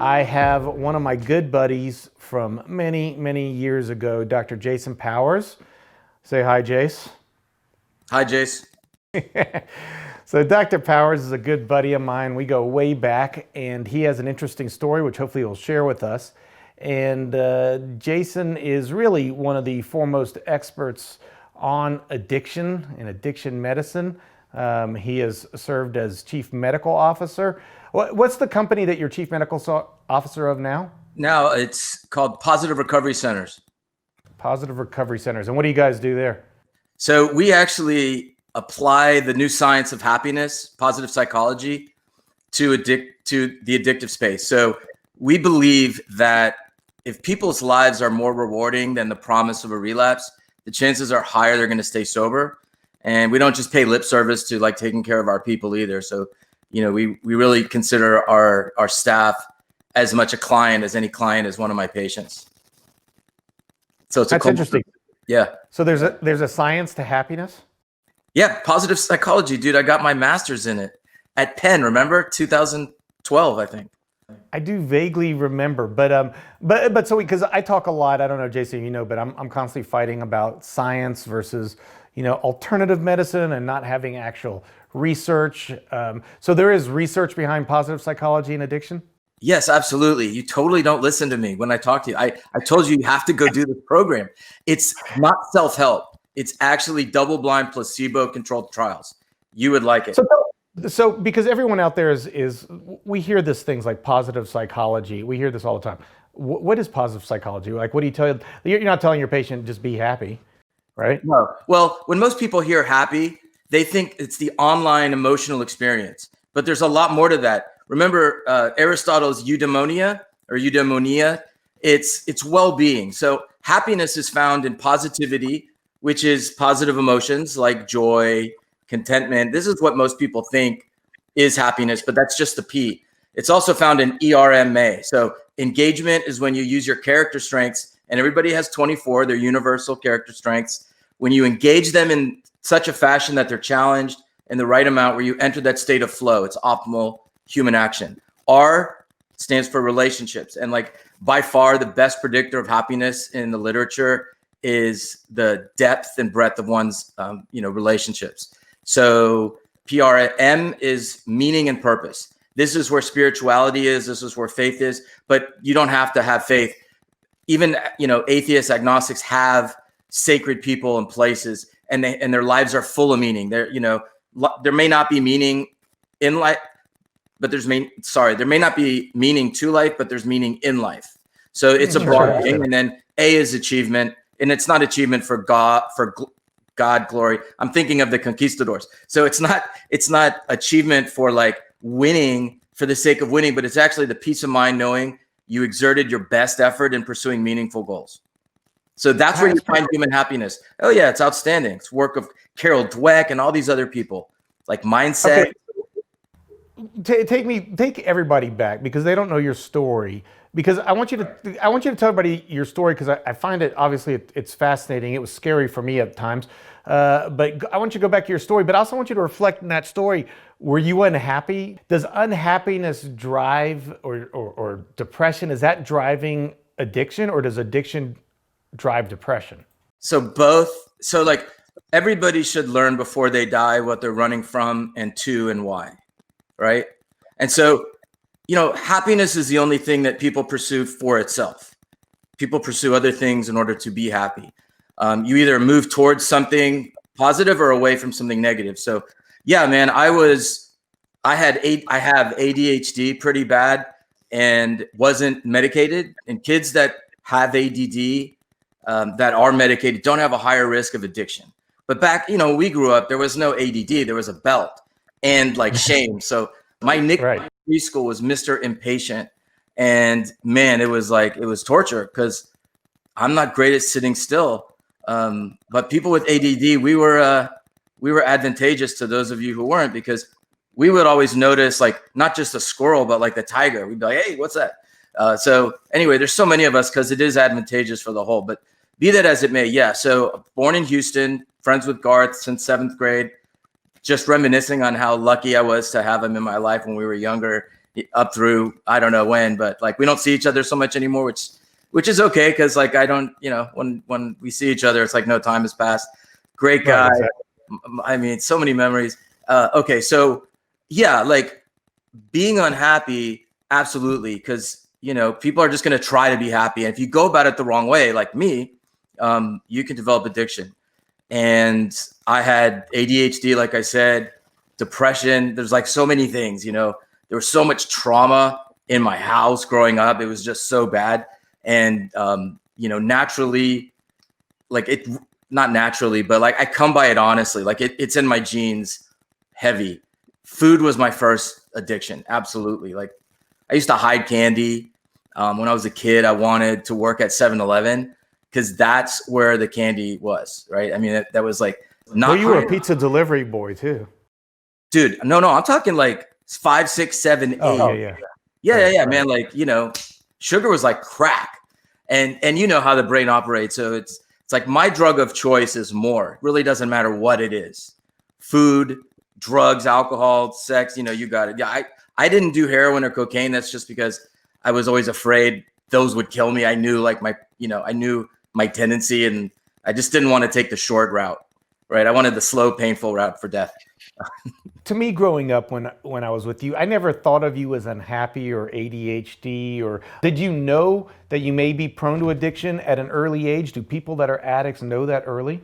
I have one of my good buddies from many, many years ago, Dr. Jason Powers. Say hi, Jace. Hi, Jace. So Dr. Powers is a good buddy of mine. We go way back, and he has an interesting story, which hopefully he'll share with us. And Jason is really one of the foremost experts on addiction and addiction medicine. He has served as chief medical officer. What's the company that you're chief medical officer of now? Now it's called Positive Recovery Centers. Positive Recovery Centers. And what do you guys do there? So we actually apply the new science of happiness, positive psychology, to the addictive space. So we believe that if people's lives are more rewarding than the promise of a relapse, the chances are higher they're going to stay sober. And we don't just pay lip service to like taking care of our people either. So, you know, we really consider our staff as much a client as any client is one of my patients. So it's That's interesting. Yeah. So there's a science to happiness? Yeah, positive psychology, dude. I got my master's in it at Penn, remember? 2012, I think. I do vaguely remember, but so because I talk a lot, I don't know, Jason, you know, but I'm constantly fighting about science versus, you know, alternative medicine and not having actual research. So there is research behind positive psychology and addiction? Yes, absolutely. You totally don't listen to me when I talk to you. I told you have to go do this program. It's not self-help. It's actually double-blind placebo-controlled trials. You would like it. So because everyone out there is we hear these things like positive psychology. We hear this all the time. What is positive psychology? Like, what do you tell? You're not telling your patient just be happy, right? No. Well, when most people hear happy, they think it's the online emotional experience. But there's a lot more to that. Remember Aristotle's eudaimonia or eudaimonia? It's well-being. So happiness is found in positivity, which is positive emotions like joy, contentment. This is what most people think is happiness, but that's just the P. It's also found in ERMA. So engagement is when you use your character strengths, and everybody has 24, they're universal character strengths. When you engage them in such a fashion that they're challenged in the right amount where you enter that state of flow, it's optimal human action. R stands for relationships. And like by far the best predictor of happiness in the literature is the depth and breadth of one's relationships. So PRM is meaning and purpose. This is where spirituality is. This is where faith is. But you don't have to have faith. Even atheists, agnostics have sacred people and places, and their lives are full of meaning. There may not be meaning in life, but there may not be meaning to life, but there's meaning in life. So it's a broad thing. And then A is achievement, and it's not achievement for God glory. I'm thinking of the conquistadors. So it's not achievement for like winning for the sake of winning, but it's actually the peace of mind knowing you exerted your best effort in pursuing meaningful goals. So that's where you find human happiness. Oh yeah, it's outstanding. It's work of Carol Dweck and all these other people, like mindset. Okay. Take everybody back because they don't know your story. Because I want you to tell everybody your story because I find it obviously it's fascinating. It was scary for me at times, but I want you to go back to your story. But I also want you to reflect in that story. Were you unhappy? Does unhappiness drive or depression? Is that driving addiction, or does addiction drive depression? So both. So like everybody should learn before they die what they're running from and to and why, right? And so. Happiness is the only thing that people pursue for itself. People pursue other things in order to be happy. You either move towards something positive or away from something negative. So yeah, man, I have ADHD pretty bad and wasn't medicated. And kids that have ADD that are medicated don't have a higher risk of addiction. But back, we grew up, there was no ADD, there was a belt and like shame. So my nickname in preschool was Mr. Impatient. And man, it was torture because I'm not great at sitting still. But people with ADD, we were advantageous to those of you who weren't, because we would always notice like not just a squirrel, but like the tiger. We'd be like, hey, what's that? So anyway, there's so many of us because it is advantageous for the whole. But be that as it may, yeah. So born in Houston, friends with Garth since 7th grade. Just reminiscing on how lucky I was to have him in my life when we were younger. up through, I don't know when, but like we don't see each other so much anymore, which is okay. Cause like, I don't, when we see each other, it's like no time has passed. Great guy. Right, exactly. I mean, so many memories. Okay. So yeah, like being unhappy, absolutely. Cause people are just going to try to be happy. And if you go about it the wrong way, like me, you can develop addiction. And I had ADHD, like I said, depression. There's like so many things, there was so much trauma in my house growing up. It was just so bad. And, naturally, like it, not naturally, but like I come by it honestly, like it's in my genes heavy. Food was my first addiction. Absolutely. Like I used to hide candy. When I was a kid, I wanted to work at 7-Eleven because that's where the candy was, right? I mean, that was like not. Well, you were a pizza delivery boy too. Dude, no, I'm talking like 5, 6, 7, 8. Oh, yeah. Yeah, man. Like, sugar was like crack. And you know how the brain operates. So it's like my drug of choice is more. It really doesn't matter what it is. Food, drugs, alcohol, sex, you got it. Yeah, I didn't do heroin or cocaine. That's just because I was always afraid those would kill me. I knew I knew my tendency, and I just didn't want to take the short route, right? I wanted the slow, painful route for death. To me, growing up when I was with you, I never thought of you as unhappy or ADHD. Or did you know that you may be prone to addiction at an early age? Do people that are addicts know that early?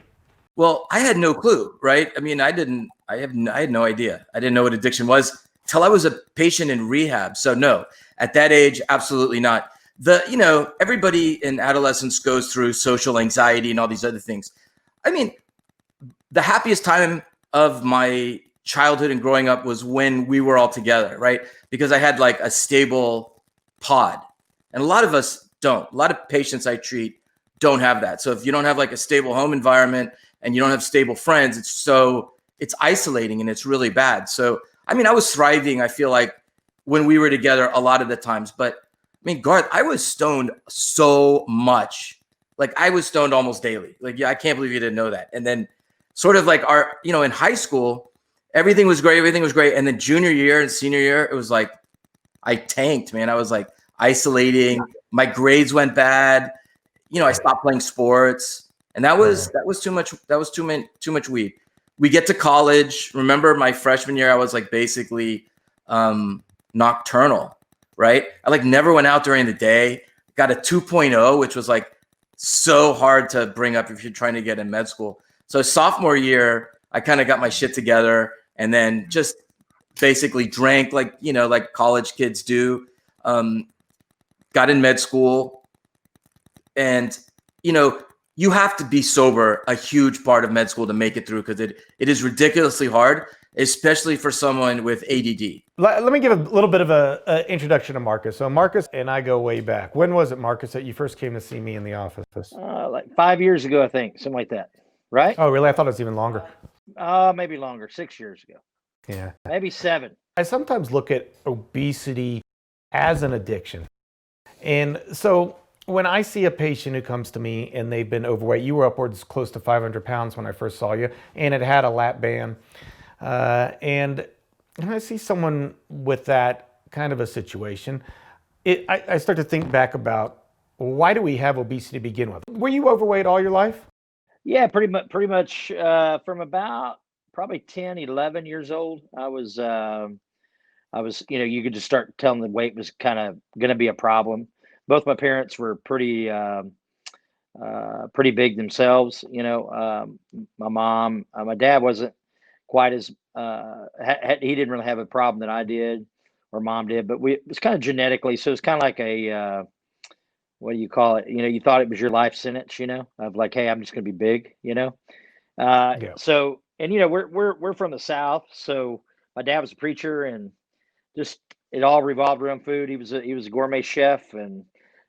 Well, I had no clue, right? I mean, I had no idea. I didn't know what addiction was till I was a patient in rehab. So no, at that age, absolutely not. Everybody in adolescence goes through social anxiety and all these other things. I mean, the happiest time of my childhood and growing up was when we were all together, right? Because I had like a stable pod, and a lot of us don't. A lot of patients I treat don't have that. So if you don't have like a stable home environment and you don't have stable friends, it's isolating and it's really bad. So, I mean, I was thriving, I feel like, when we were together a lot of the times, but I mean, Garth, I was stoned so much. Like I was stoned almost daily. Like, yeah, I can't believe you didn't know that. And then sort of like in high school, everything was great. And then junior year and senior year, it was like, I tanked, man. I was like isolating. My grades went bad. I stopped playing sports, and that was too much. That was too much weed. We get to college. Remember my freshman year, I was like basically nocturnal, right? I like never went out during the day. Got a 2.0, which was like so hard to bring up if you're trying to get in med school. So sophomore year, I kind of got my shit together and then just basically drank like college kids do. Got in med school, and you have to be sober a huge part of med school to make it through, because it is ridiculously hard, especially for someone with ADD. Let me give a little bit of an introduction to Marcus. So Marcus and I go way back. When was it, Marcus, that you first came to see me in the office? Like 5 years ago, I think, something like that. Right? Oh, really? I thought it was even longer. Maybe longer, 6 years ago. Yeah. Maybe 7. I sometimes look at obesity as an addiction. And so when I see a patient who comes to me and they've been overweight, you were upwards close to 500 pounds when I first saw you, and it had a lap band. And I see someone with that kind of a situation, I start to think back about, why do we have obesity to begin with? Were you overweight all your life? Yeah, pretty much from about probably 10, 11 years old. I was, you could just start telling the weight was kind of going to be a problem. Both my parents were pretty big themselves. My mom, my dad wasn't quite as, he didn't really have a problem that I did or mom did, but it was kind of genetically. So it's kind of like a, what do you call it? You thought it was your life sentence, of like, hey, I'm just going to be big, Yeah. So, and we're from the South, so my dad was a preacher, and just it all revolved around food. He was a gourmet chef, and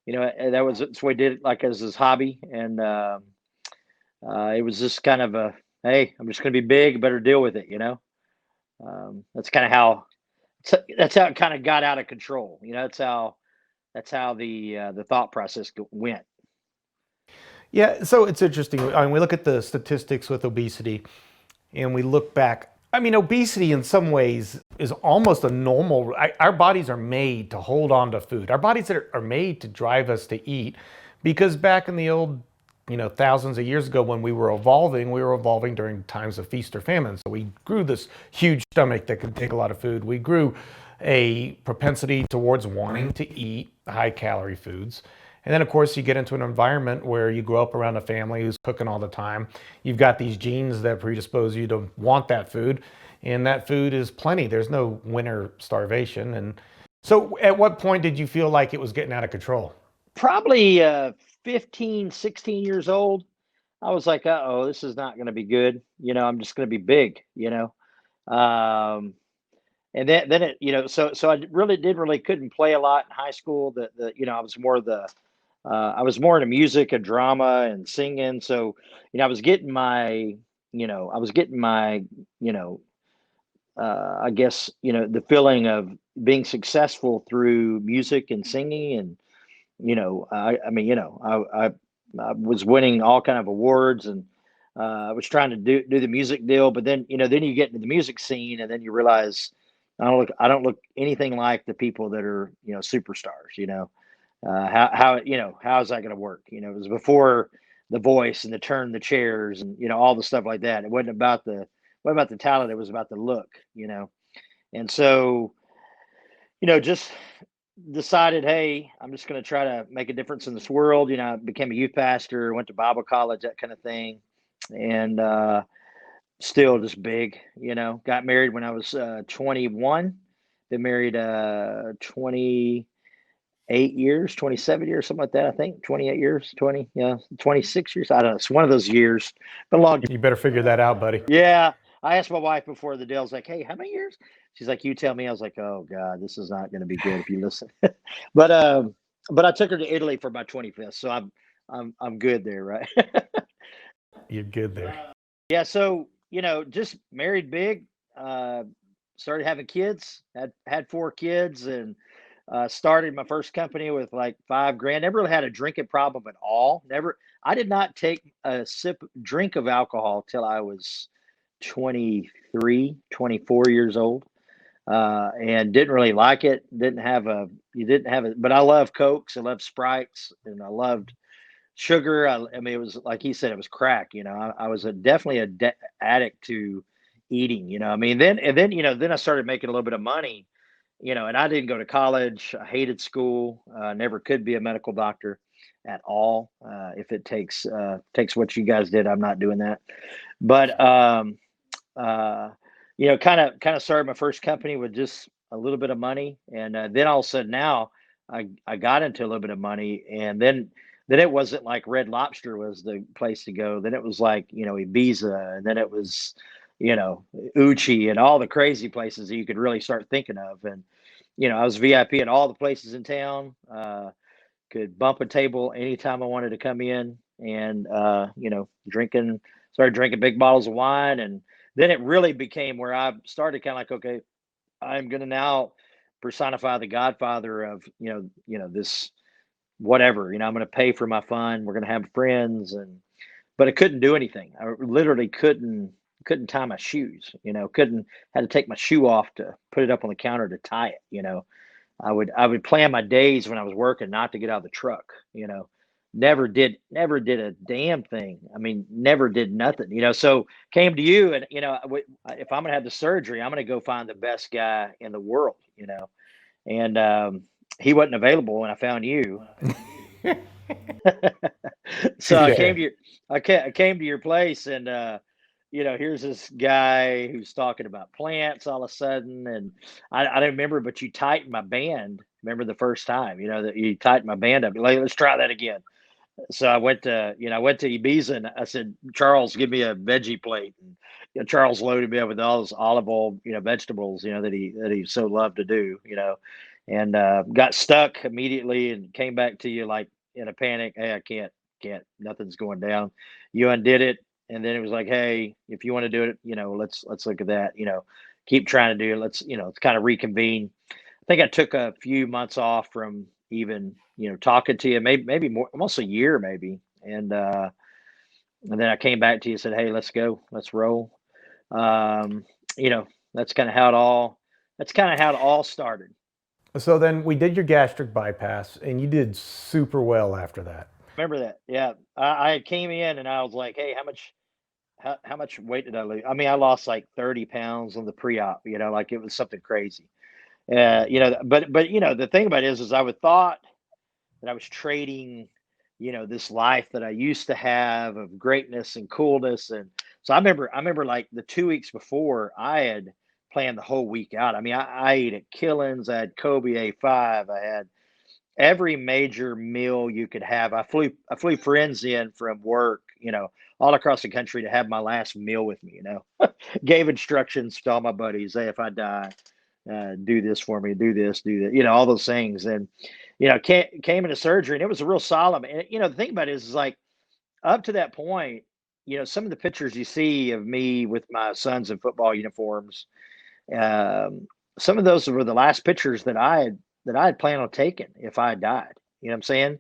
that's what he did, like, as his hobby, and it was just kind of a, hey, I'm just going to be big, better deal with it, That's kind of how it kind of got out of control. That's how the thought process went. Yeah, so it's interesting. I mean, we look at the statistics with obesity, and we look back I mean, obesity in some ways is almost a normal. Our bodies are made to hold on to food. Our bodies are made to drive us to eat, because back in the old, thousands of years ago when we were evolving during times of feast or famine. So we grew this huge stomach that could take a lot of food. We grew a propensity towards wanting to eat high calorie foods. And then, of course, you get into an environment where you grow up around a family who's cooking all the time. You've got these genes that predispose you to want that food, and that food is plenty. There's no winter starvation. And so, at what point did you feel like it was getting out of control? Probably 15, 16 years old. I was like, uh-oh, this is not going to be good. I'm just going to be big, Um, and then it, so I really couldn't play a lot in high school. I was more I was more into music and drama and singing. So, I was getting my, you know, I guess, the feeling of being successful through music and singing. And, I mean, I was winning all kind of awards, and I was trying to do the music deal. But then you get into the music scene, and then you realize I don't look anything like the people that are, superstars. How is that going to work? It was before the voice and the turn the chairs and all the stuff like that. It wasn't about the talent. It was about the look. And so just decided, hey, I'm just going to try to make a difference in this world. I became a youth pastor, went to Bible college, that kind of thing, and still just big. Got married when I was 21. Been married 28 years, 27 years, something like that. I think 28 years, 26 years. I don't know. It's one of those years. Been a long. You better figure that out, buddy. Yeah. I asked my wife before the deal. I was like, hey, how many years? She's like, you tell me. I was like, oh God, this is not going to be good if you listen. but I took her to Italy for my 25th, so I'm good there, right? You're good there. Yeah. So just married big. Uh, Started having kids. Had 4 kids, and started my first company with like 5 grand. Never really had a drinking problem at all. Never. I did not take a drink of alcohol till I was 23, 24 years old, and didn't really like it. You didn't have it, but I love Cokes. I love Sprites, and I loved sugar. I mean, it was like he said, it was crack. I was definitely addict to eating. I mean, then I started making a little bit of money. And I didn't go to college. I hated school. Never could be a medical doctor at all. If it takes what you guys did, I'm not doing that. But uh, kind of started my first company with just a little bit of money, and then all of a sudden now I got into a little bit of money, and then it wasn't like Red Lobster was the place to go. Then it was like Ibiza, and then it was Uchi and all the crazy places that you could really start thinking of. And I was VIP at all the places in town. Could bump a table anytime I wanted to come in, and started drinking big bottles of wine. And then it really became where I started kind of like, okay, I'm going to now personify the Godfather of this whatever. I'm going to pay for my fun. We're going to have friends, but I couldn't do anything. I literally couldn't tie my shoes. Couldn't had to take my shoe off to put it up on the counter to tie it. I would plan my days when I was working not to get out of the truck. Never did a damn thing. I mean, never did nothing. So came to you, and if I'm gonna have the surgery, I'm gonna go find the best guy in the world. And he wasn't available, and I found you. So I came Touche. to your, I came to your place, and here's this guy who's talking about plants all of a sudden, and I don't remember, but you tightened my band. Remember the first time, that you tightened my band up. Like, let's try that again. So I went to Ibiza, and I said, Charles, give me a veggie plate. And Charles loaded me up with all those olive oil, vegetables, that he so loved to do, and got stuck immediately and came back to you like in a panic. Hey, I can't, nothing's going down. You undid it. And then it was like, hey, if you want to do it, let's look at that, keep trying to do it. Let's kind of reconvene. I think I took a few months off from even, talking to you, maybe more, almost a year, maybe. And then I came back to you and said, hey, let's go, let's roll. Um, you know, that's kind of how it all started. So then we did your gastric bypass, and you did super well after that. Remember that? Yeah. I came in and I was like, hey, how much weight did I lose? I mean, I lost like 30 pounds on the pre-op, like it was something crazy. But the thing about it is I would thought that I was trading, this life that I used to have of greatness and coolness. And so I remember like the 2 weeks before I had planned the whole week out. I mean, I ate at Killins, I had Kobe A5, I had every major meal you could have. I flew friends in from work, all across the country to have my last meal with me, gave instructions to all my buddies. Hey, if I die, do this for me, do this, do that, all those things. And, came into surgery and it was a real solemn. And, the thing about it is like up to that point, some of the pictures you see of me with my sons in football uniforms, um, some of those were the last pictures that I had planned on taking if I had died. You know what I'm saying?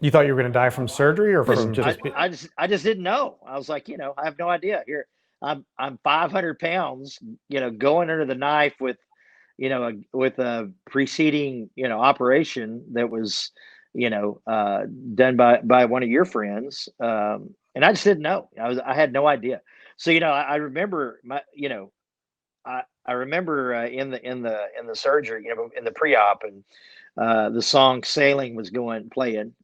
You thought you were going to die from surgery or from I, just? I just didn't know. I was like, I have no idea. Here, I'm 500 pounds, going under the knife with, with a preceding, operation that was, done by one of your friends, and I just didn't know. I had no idea. So, I remember I remember in the surgery, in the pre-op, and the song "Sailing" was playing,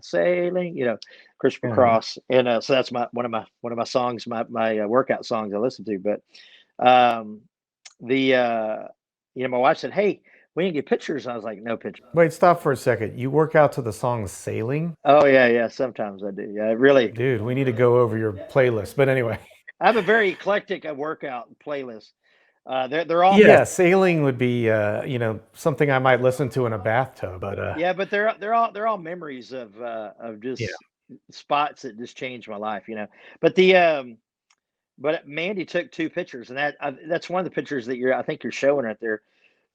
"Sailing," Christopher Mhm. Cross, and so that's one of my songs, my workout songs I listen to. But um, the my wife said, "Hey, we didn't get pictures." And I was like, "No pictures." Wait, stop for a second. You work out to the song "Sailing"? Oh yeah, yeah. Sometimes I do. Yeah, really. Dude, we need to go over your playlist. But anyway, I have a very eclectic workout playlist. They're all yeah, "Sailing" would be something I might listen to in a bathtub. But yeah, but they're all memories of yeah, just spots that just changed my life. But but Mandy took two pictures, and that's one of the pictures that I think you're showing right there,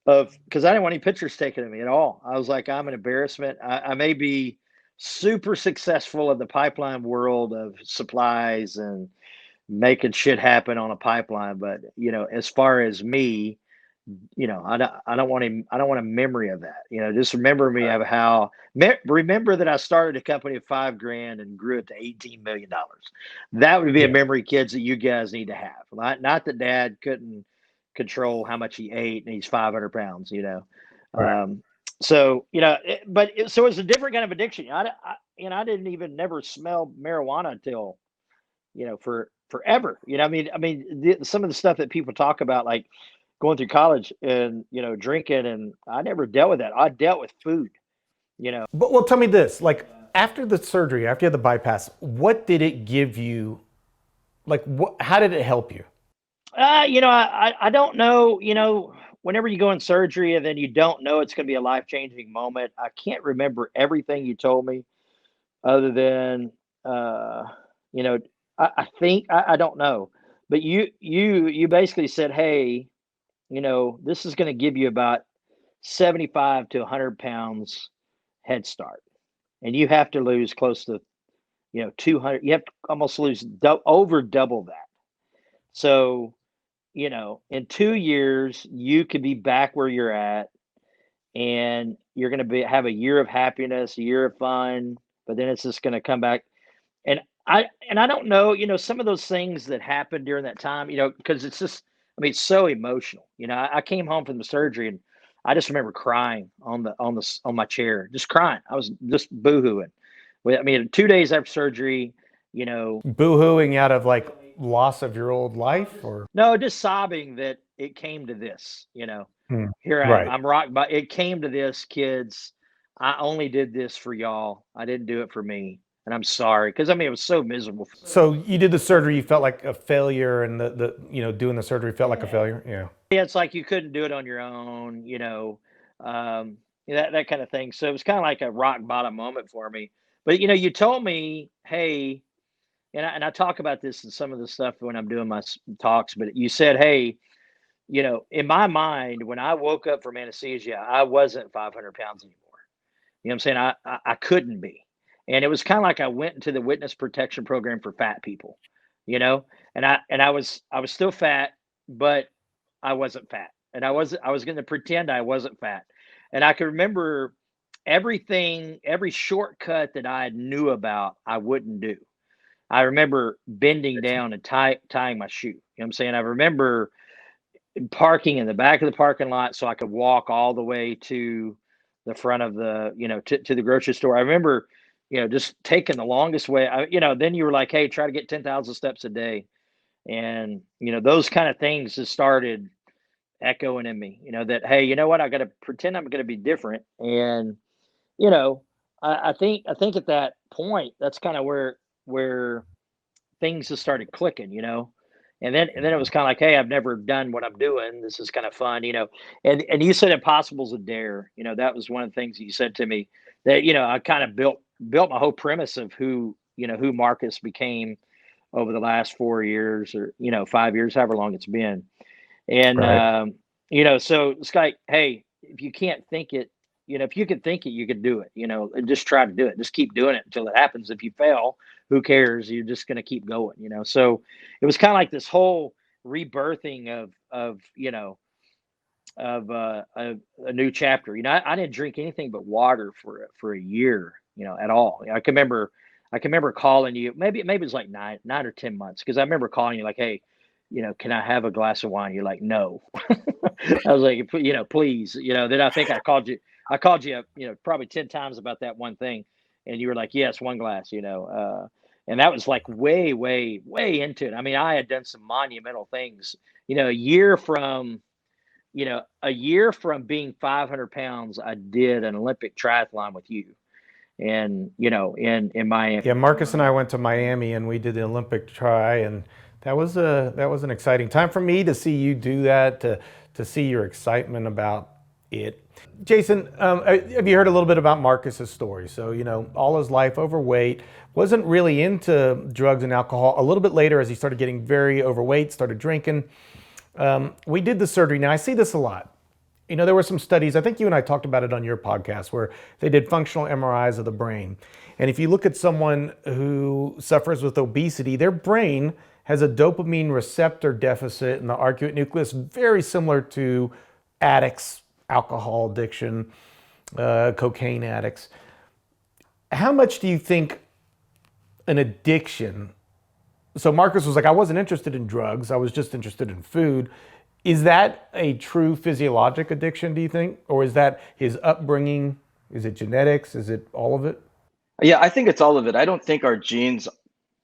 of because I didn't want any pictures taken of me at all. I was like, I'm an embarrassment. I may be super successful in the pipeline world of supplies and making shit happen on a pipeline, but as far as me, I don't want him. I don't want a memory of that. Just remember me of how. Remember that I started a company of $5 grand and grew it to $18 million. That would be a yeah, memory, kids, that you guys need to have. Not that Dad couldn't control how much he ate and he's 500 pounds. right. Um, so so it's a different kind of addiction. I didn't even never smell marijuana until for forever. Some of the stuff that people talk about, like going through college and drinking, and I never dealt with that. I dealt with food. You know, But well, tell me this: like after the surgery, after you had the bypass, what did it give you? Like, what? How did it help you? I don't know. Whenever you go in surgery and then you don't know it's going to be a life changing moment, I can't remember everything you told me, other than uh, you know, I think I don't know, but you basically said, hey, this is going to give you about 75 to 100 pounds head start, and you have to lose close to 200. You have to almost lose over double that. So in 2 years you could be back where you're at, and you're going to have a year of happiness, a year of fun, but then it's just going to come back. And I don't know, some of those things that happened during that time, because it's just, I mean, it's so emotional. I came home from the surgery and I just remember crying on my chair, just crying. I was just boohooing. Well, I mean, 2 days after surgery, you know, Boo-hooing out of like loss of your old life, or no, just sobbing that it came to this. Hmm. Here I am. Right? I'm rocked by it came to this, kids. I only did this for y'all. I didn't do it for me. And I'm sorry. Because I mean, it was so miserable. So you did the surgery, you felt like a failure, and the doing the surgery felt like a failure. Yeah. Yeah, it's like you couldn't do it on your own, um, that kind of thing. So it was kind of like a rock bottom moment for me. But you told me, hey, and I talk about this in some of the stuff when I'm doing my talks. But you said, hey, in my mind, when I woke up from anesthesia, I wasn't 500 pounds anymore. You know what I'm saying? I couldn't be. And it was kind of like I went into the witness protection program for fat people, you know, and I was still fat, but I wasn't fat. And I was going to pretend I wasn't fat. And I can remember everything, every shortcut that I knew about, I wouldn't do. I remember bending down and tying my shoe. You know what I'm saying? I remember parking in the back of the parking lot so I could walk all the way to the front of the, to the grocery store. I remember, just taking the longest way. Then you were like, hey, try to get 10,000 steps a day. And, those kind of things just started echoing in me, that, hey, you know what? I got to pretend I'm going to be different. And, you know, I think at that point, that's kind of where things just started clicking, and then it was kind of like, hey, I've never done what I'm doing. This is kind of fun, and you said impossible's a dare. That was one of the things you said to me, that I kind of built my whole premise of who Marcus became over the last 4 years, or 5 years, however long it's been. And Right. so it's like, hey, if you can't think it, if you can think it, you can do it. And just try to do it. Just keep doing it until it happens. If you fail, who cares? You're just going to keep going. So it was kind of like this whole rebirthing of a new chapter. I didn't drink anything but water for a year, at all. I can remember calling you. Maybe it was like 9 or 10 months, because I remember calling you like, hey, can I have a glass of wine? You're like, no. I was like, please. Then I think I called you. Probably 10 times about that one thing, and you were like, yes, one glass. And that was like way, way, way into it. I mean, I had done some monumental things. A year from being 500 pounds, I did an Olympic triathlon with you, and in Miami. Yeah, Marcus and I went to Miami and we did the Olympic try, and that was an exciting time for me to see you do that, to see your excitement about it. Jason, have you heard a little bit about Marcus's story? So, all his life overweight, wasn't really into drugs and alcohol. A little bit later, as he started getting very overweight, started drinking. We did the surgery. Now, I see this a lot. There were some studies, I think you and I talked about it on your podcast, where they did functional MRIs of the brain. And if you look at someone who suffers with obesity, their brain has a dopamine receptor deficit in the arcuate nucleus, very similar to addicts, alcohol addiction, cocaine addicts. How much do you think an addiction, so Marcus was like, I wasn't interested in drugs, I was just interested in food. Is that a true physiologic addiction, do you think? Or is that his upbringing? Is it genetics? Is it all of it? Yeah, I think it's all of it. I don't think our genes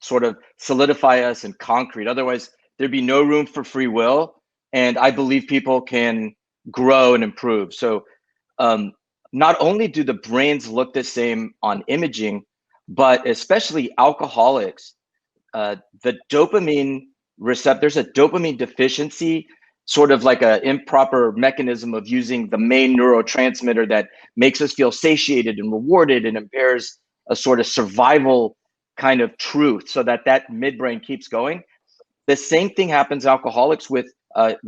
sort of solidify us in concrete. Otherwise, there'd be no room for free will. And I believe people can grow and improve. So not only do the brains look the same on imaging, but especially alcoholics, the dopamine receptor, there's a dopamine deficiency, sort of like an improper mechanism of using the main neurotransmitter that makes us feel satiated and rewarded, and impairs a sort of survival kind of truth, so that midbrain keeps going. The same thing happens to alcoholics with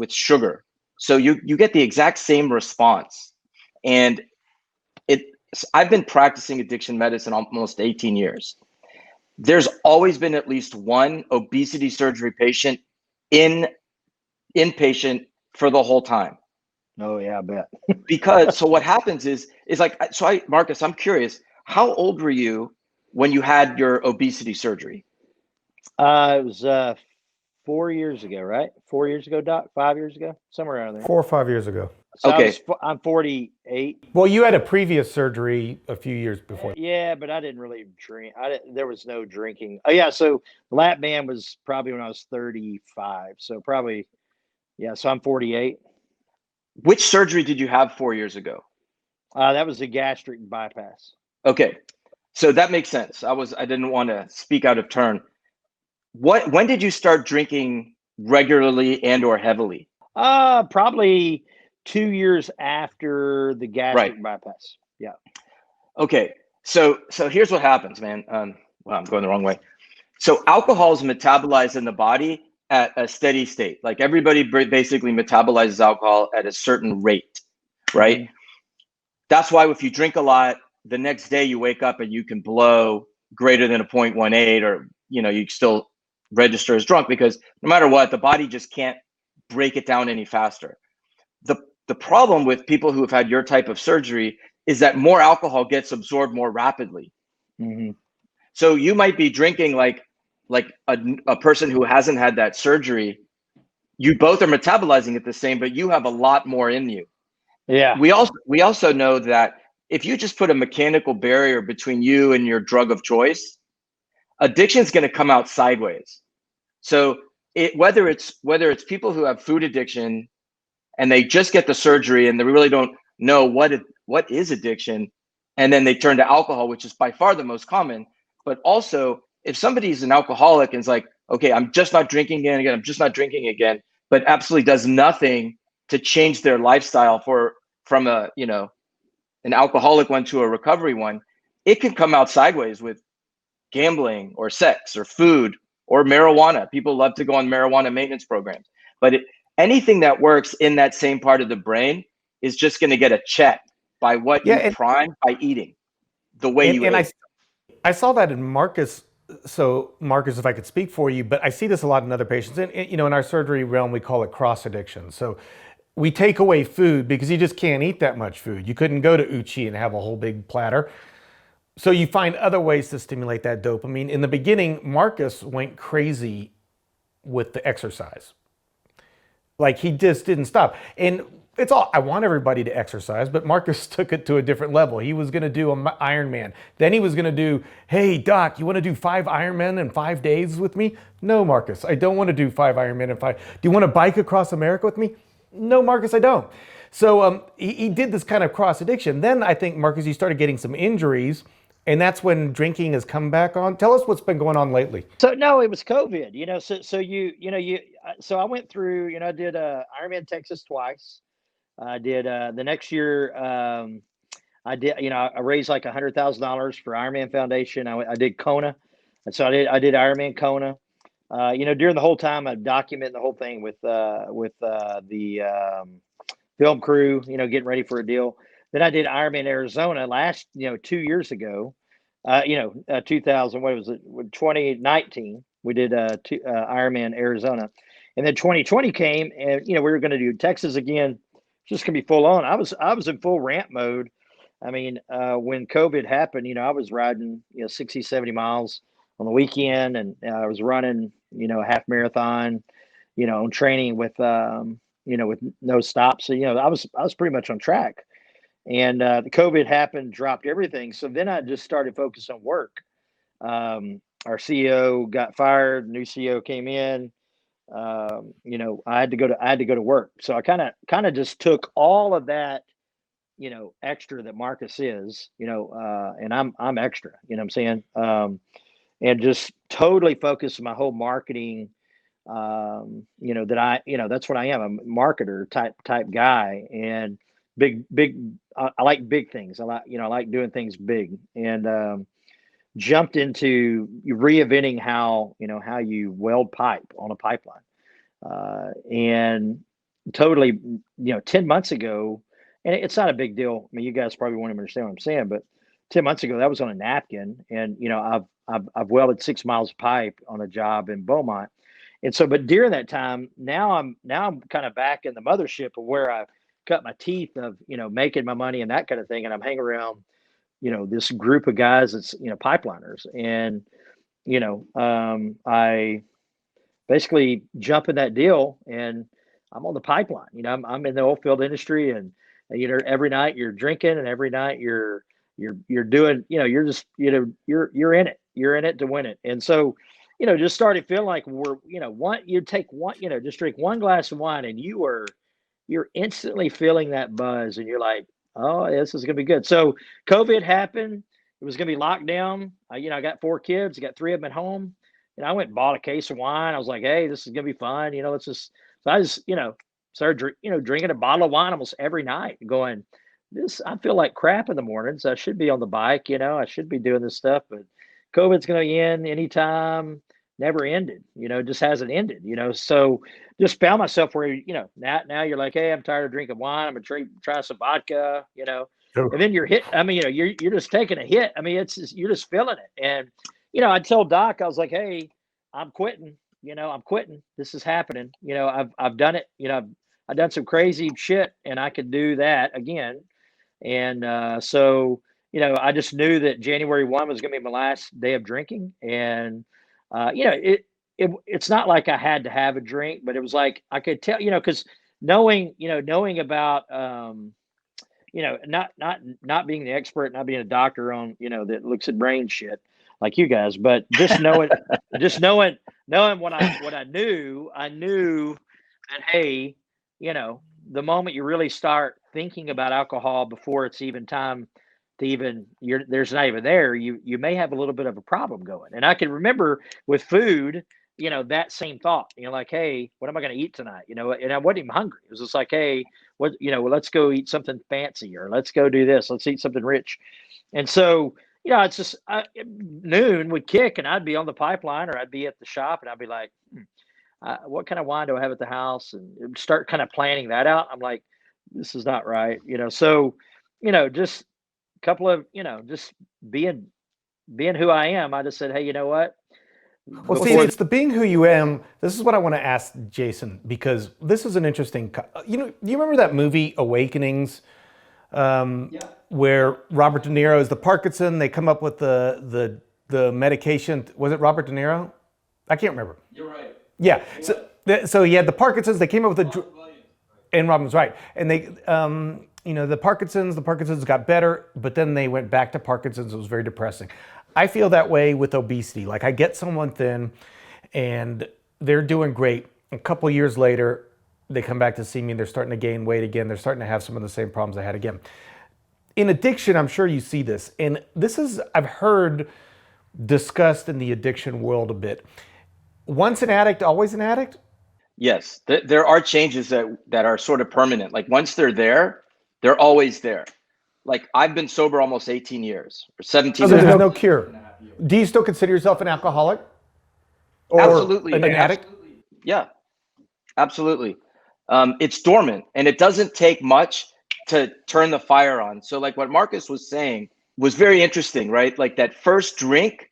sugar. So you get the exact same response. And I've been practicing addiction medicine almost 18 years. There's always been at least one obesity surgery patient inpatient for the whole time. Oh yeah, I bet. Because so what happens is like, Marcus, I'm curious, how old were you when you had your obesity surgery? It was 4 years ago, right? 4 years ago, Doc. 5 years ago, somewhere around there. 4 or 5 years ago. So Okay. I'm 48. Well, you had a previous surgery a few years before. Yeah, but I didn't really drink. There was no drinking. Oh yeah, so lap band was probably when I was 35. So probably, yeah. So I'm 48. Which surgery did you have 4 years ago? That was a gastric bypass. Okay, so that makes sense. I didn't want to speak out of turn. When did you start drinking regularly and or heavily? Probably 2 years after the gastric bypass. Yeah. Okay, so here's what happens, man. Well, I'm going the wrong way. So alcohol is metabolized in the body at a steady state. Like everybody basically metabolizes alcohol at a certain rate, right? Mm-hmm. That's why if you drink a lot, the next day you wake up and you can blow greater than a 0.18, or you still register as drunk, because no matter what, the body just can't break it down any faster. The problem with people who have had your type of surgery is that more alcohol gets absorbed more rapidly. Mm-hmm. So you might be drinking like a person who hasn't had that surgery. You both are metabolizing it the same, but you have a lot more in you. Yeah. We also know that if you just put a mechanical barrier between you and your drug of choice, addiction is going to come out sideways. So whether it's people who have food addiction and they just get the surgery and they really don't know what is addiction, and then they turn to alcohol, which is by far the most common. But also, if somebody's an alcoholic and is like, okay, I'm just not drinking again, I'm just not drinking again, but absolutely does nothing to change their lifestyle from an alcoholic one to a recovery one, it can come out sideways with gambling or sex or food or marijuana. People love to go on marijuana maintenance programs, but anything that works in that same part of the brain is just going to get a check by what Yeah, you prime by eating the way you and ate. I saw that in Marcus. So Marcus, if I could speak for you, but I see this a lot in other patients. And in our surgery realm, we call it cross addiction. So we take away food because you just can't eat that much food. You couldn't go to Uchi and have a whole big platter. So you find other ways to stimulate that dopamine. In the beginning, Marcus went crazy with the exercise. Like he just didn't stop. And I want everybody to exercise, but Marcus took it to a different level. He was going to do an Ironman. Then he was going to do, hey, Doc, you want to do 5 Ironman in 5 days with me? No, Marcus, I don't want to do 5 Ironman in 5. Do you want to bike across America with me? No, Marcus, I don't. So he did this kind of cross addiction. Then I think, Marcus, you started getting some injuries, and that's when drinking has come back on. Tell us what's been going on lately. So no, it was COVID. So I went through. I did Ironman Texas twice. I did the next year. I did. I raised like $100,000 for Ironman Foundation. I did Kona, and so I did Ironman Kona. During the whole time, I documented the whole thing with the film crew. Getting ready for a deal. Then I did Ironman Arizona 2 years ago. 2000. What was it? 2019. We did Ironman Arizona, and then 2020 came, and we were going to do Texas again. Just gonna be full on. I was in full ramp mode. I mean, when COVID happened, I was riding 60, 70 miles on the weekend, and I was running a half marathon, on training with with no stops. So I was pretty much on track. And the COVID happened, dropped everything. So then I just started focusing on work. Our CEO got fired, new CEO came in. I had to go to work. So I kind of just took all of that, extra that Marcus is, and I'm extra, what I'm saying? And just totally focused my whole marketing, that's what I am. I'm a marketer type guy, and big, I like big things. I like doing things big, and jumped into reinventing how you weld pipe on a pipeline. And totally, 10 months ago, and it's not a big deal. I mean, you guys probably won't even understand what I'm saying, but 10 months ago, that was on a napkin. And, I've welded 6 miles of pipe on a job in Beaumont. And so, but during that time, now I'm kind of back in the mothership of where I cut my teeth of, making my money and that kind of thing. And I'm hanging around, this group of guys that's, pipeliners. And, I basically jump in that deal, and I'm on the pipeline. I'm in the oil field industry, and every night you're drinking, and every night you're doing, you're just, you're in it. You're in it to win it. And so, just started feeling like just drink one glass of wine, and you're instantly feeling that buzz, and you're like, oh, this is gonna be good. So COVID happened. It was gonna be locked down. I got 4 kids. I got 3 of them at home. And I went and bought a case of wine. I was like, hey, this is gonna be fun. Let's just. So I just, started, drinking a bottle of wine almost every night, going, I feel like crap in the mornings. I should be on the bike. I should be doing this stuff, but COVID's going to end anytime. Never ended. Just hasn't ended. So just found myself where now you're like, hey, I'm tired of drinking wine. I'm gonna try some vodka. And then you're hit. I mean, you're just taking a hit. I mean, you're just feeling it. And I told Doc, I was like, hey, I'm quitting. I'm quitting. This is happening. I've done it. I've done some crazy shit, and I could do that again. And so, I just knew that January 1 was going to be my last day of drinking. And, it's not like I had to have a drink, but it was like I could tell, because knowing about, not being the expert, not being a doctor on, that looks at brain shit like you guys, but just knowing what I knew that, hey, the moment you really start thinking about alcohol before it's even time to there's not even there, you may have a little bit of a problem going. And I can remember with food, that same thought, like, hey, what am I going to eat tonight? And I wasn't even hungry. It was just like, hey, let's go eat something fancy, or let's go do this. Let's eat something rich. And so, it's just noon would kick, and I'd be on the pipeline, or I'd be at the shop, and I'd be like, what kind of wine do I have at the house? And start kind of planning that out. I'm like, this is not right. So, just a couple of, just being who I am. I just said, hey, you know what? Well, see, it's the being who you am. This is what I want to ask Jason, because this is an interesting, you remember that movie Awakenings, where Robert De Niro is the Parkinson, they come up with the medication. Was it Robert De Niro? I can't remember. You're right. Yeah. So he had the Parkinson's. They came up with and Robin's right. And they, the Parkinson's got better, but then they went back to Parkinson's. It was very depressing. I feel that way with obesity. Like, I get someone thin and they're doing great. A couple of years later, they come back to see me and they're starting to gain weight again. They're starting to have some of the same problems I had again. In addiction, I'm sure you see this. And this is, I've heard discussed in the addiction world a bit. Once an addict, always an addict? Yes, there are changes that are sort of permanent. Like, once they're there, they're always there. Like, I've been sober almost 18 years or 17 So years. there's no cure. Do you still consider yourself an alcoholic? Or Absolutely. an addict? Absolutely. Yeah, absolutely. It's dormant, and it doesn't take much to turn the fire on. So, like, what Marcus was saying was very interesting, right? Like, that first drink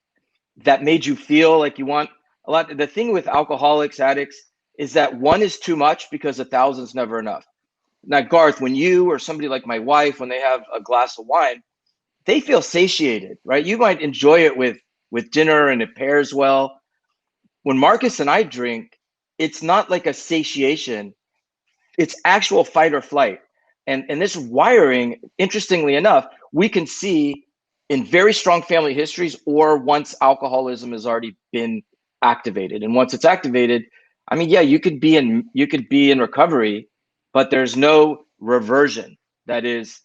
that made you feel like you want a lot. The thing with alcoholics, addicts, is that one is too much because 1,000's never enough. Now, Garth, when you or somebody like my wife, when they have a glass of wine, they feel satiated, right? You might enjoy it with dinner and it pairs well. When Marcus and I drink, it's not like a satiation. It's actual fight or flight. And this wiring, interestingly enough, we can see in very strong family histories, or once alcoholism has already been activated. And once it's activated, I mean, yeah, you could be in recovery, but there's no reversion. That is,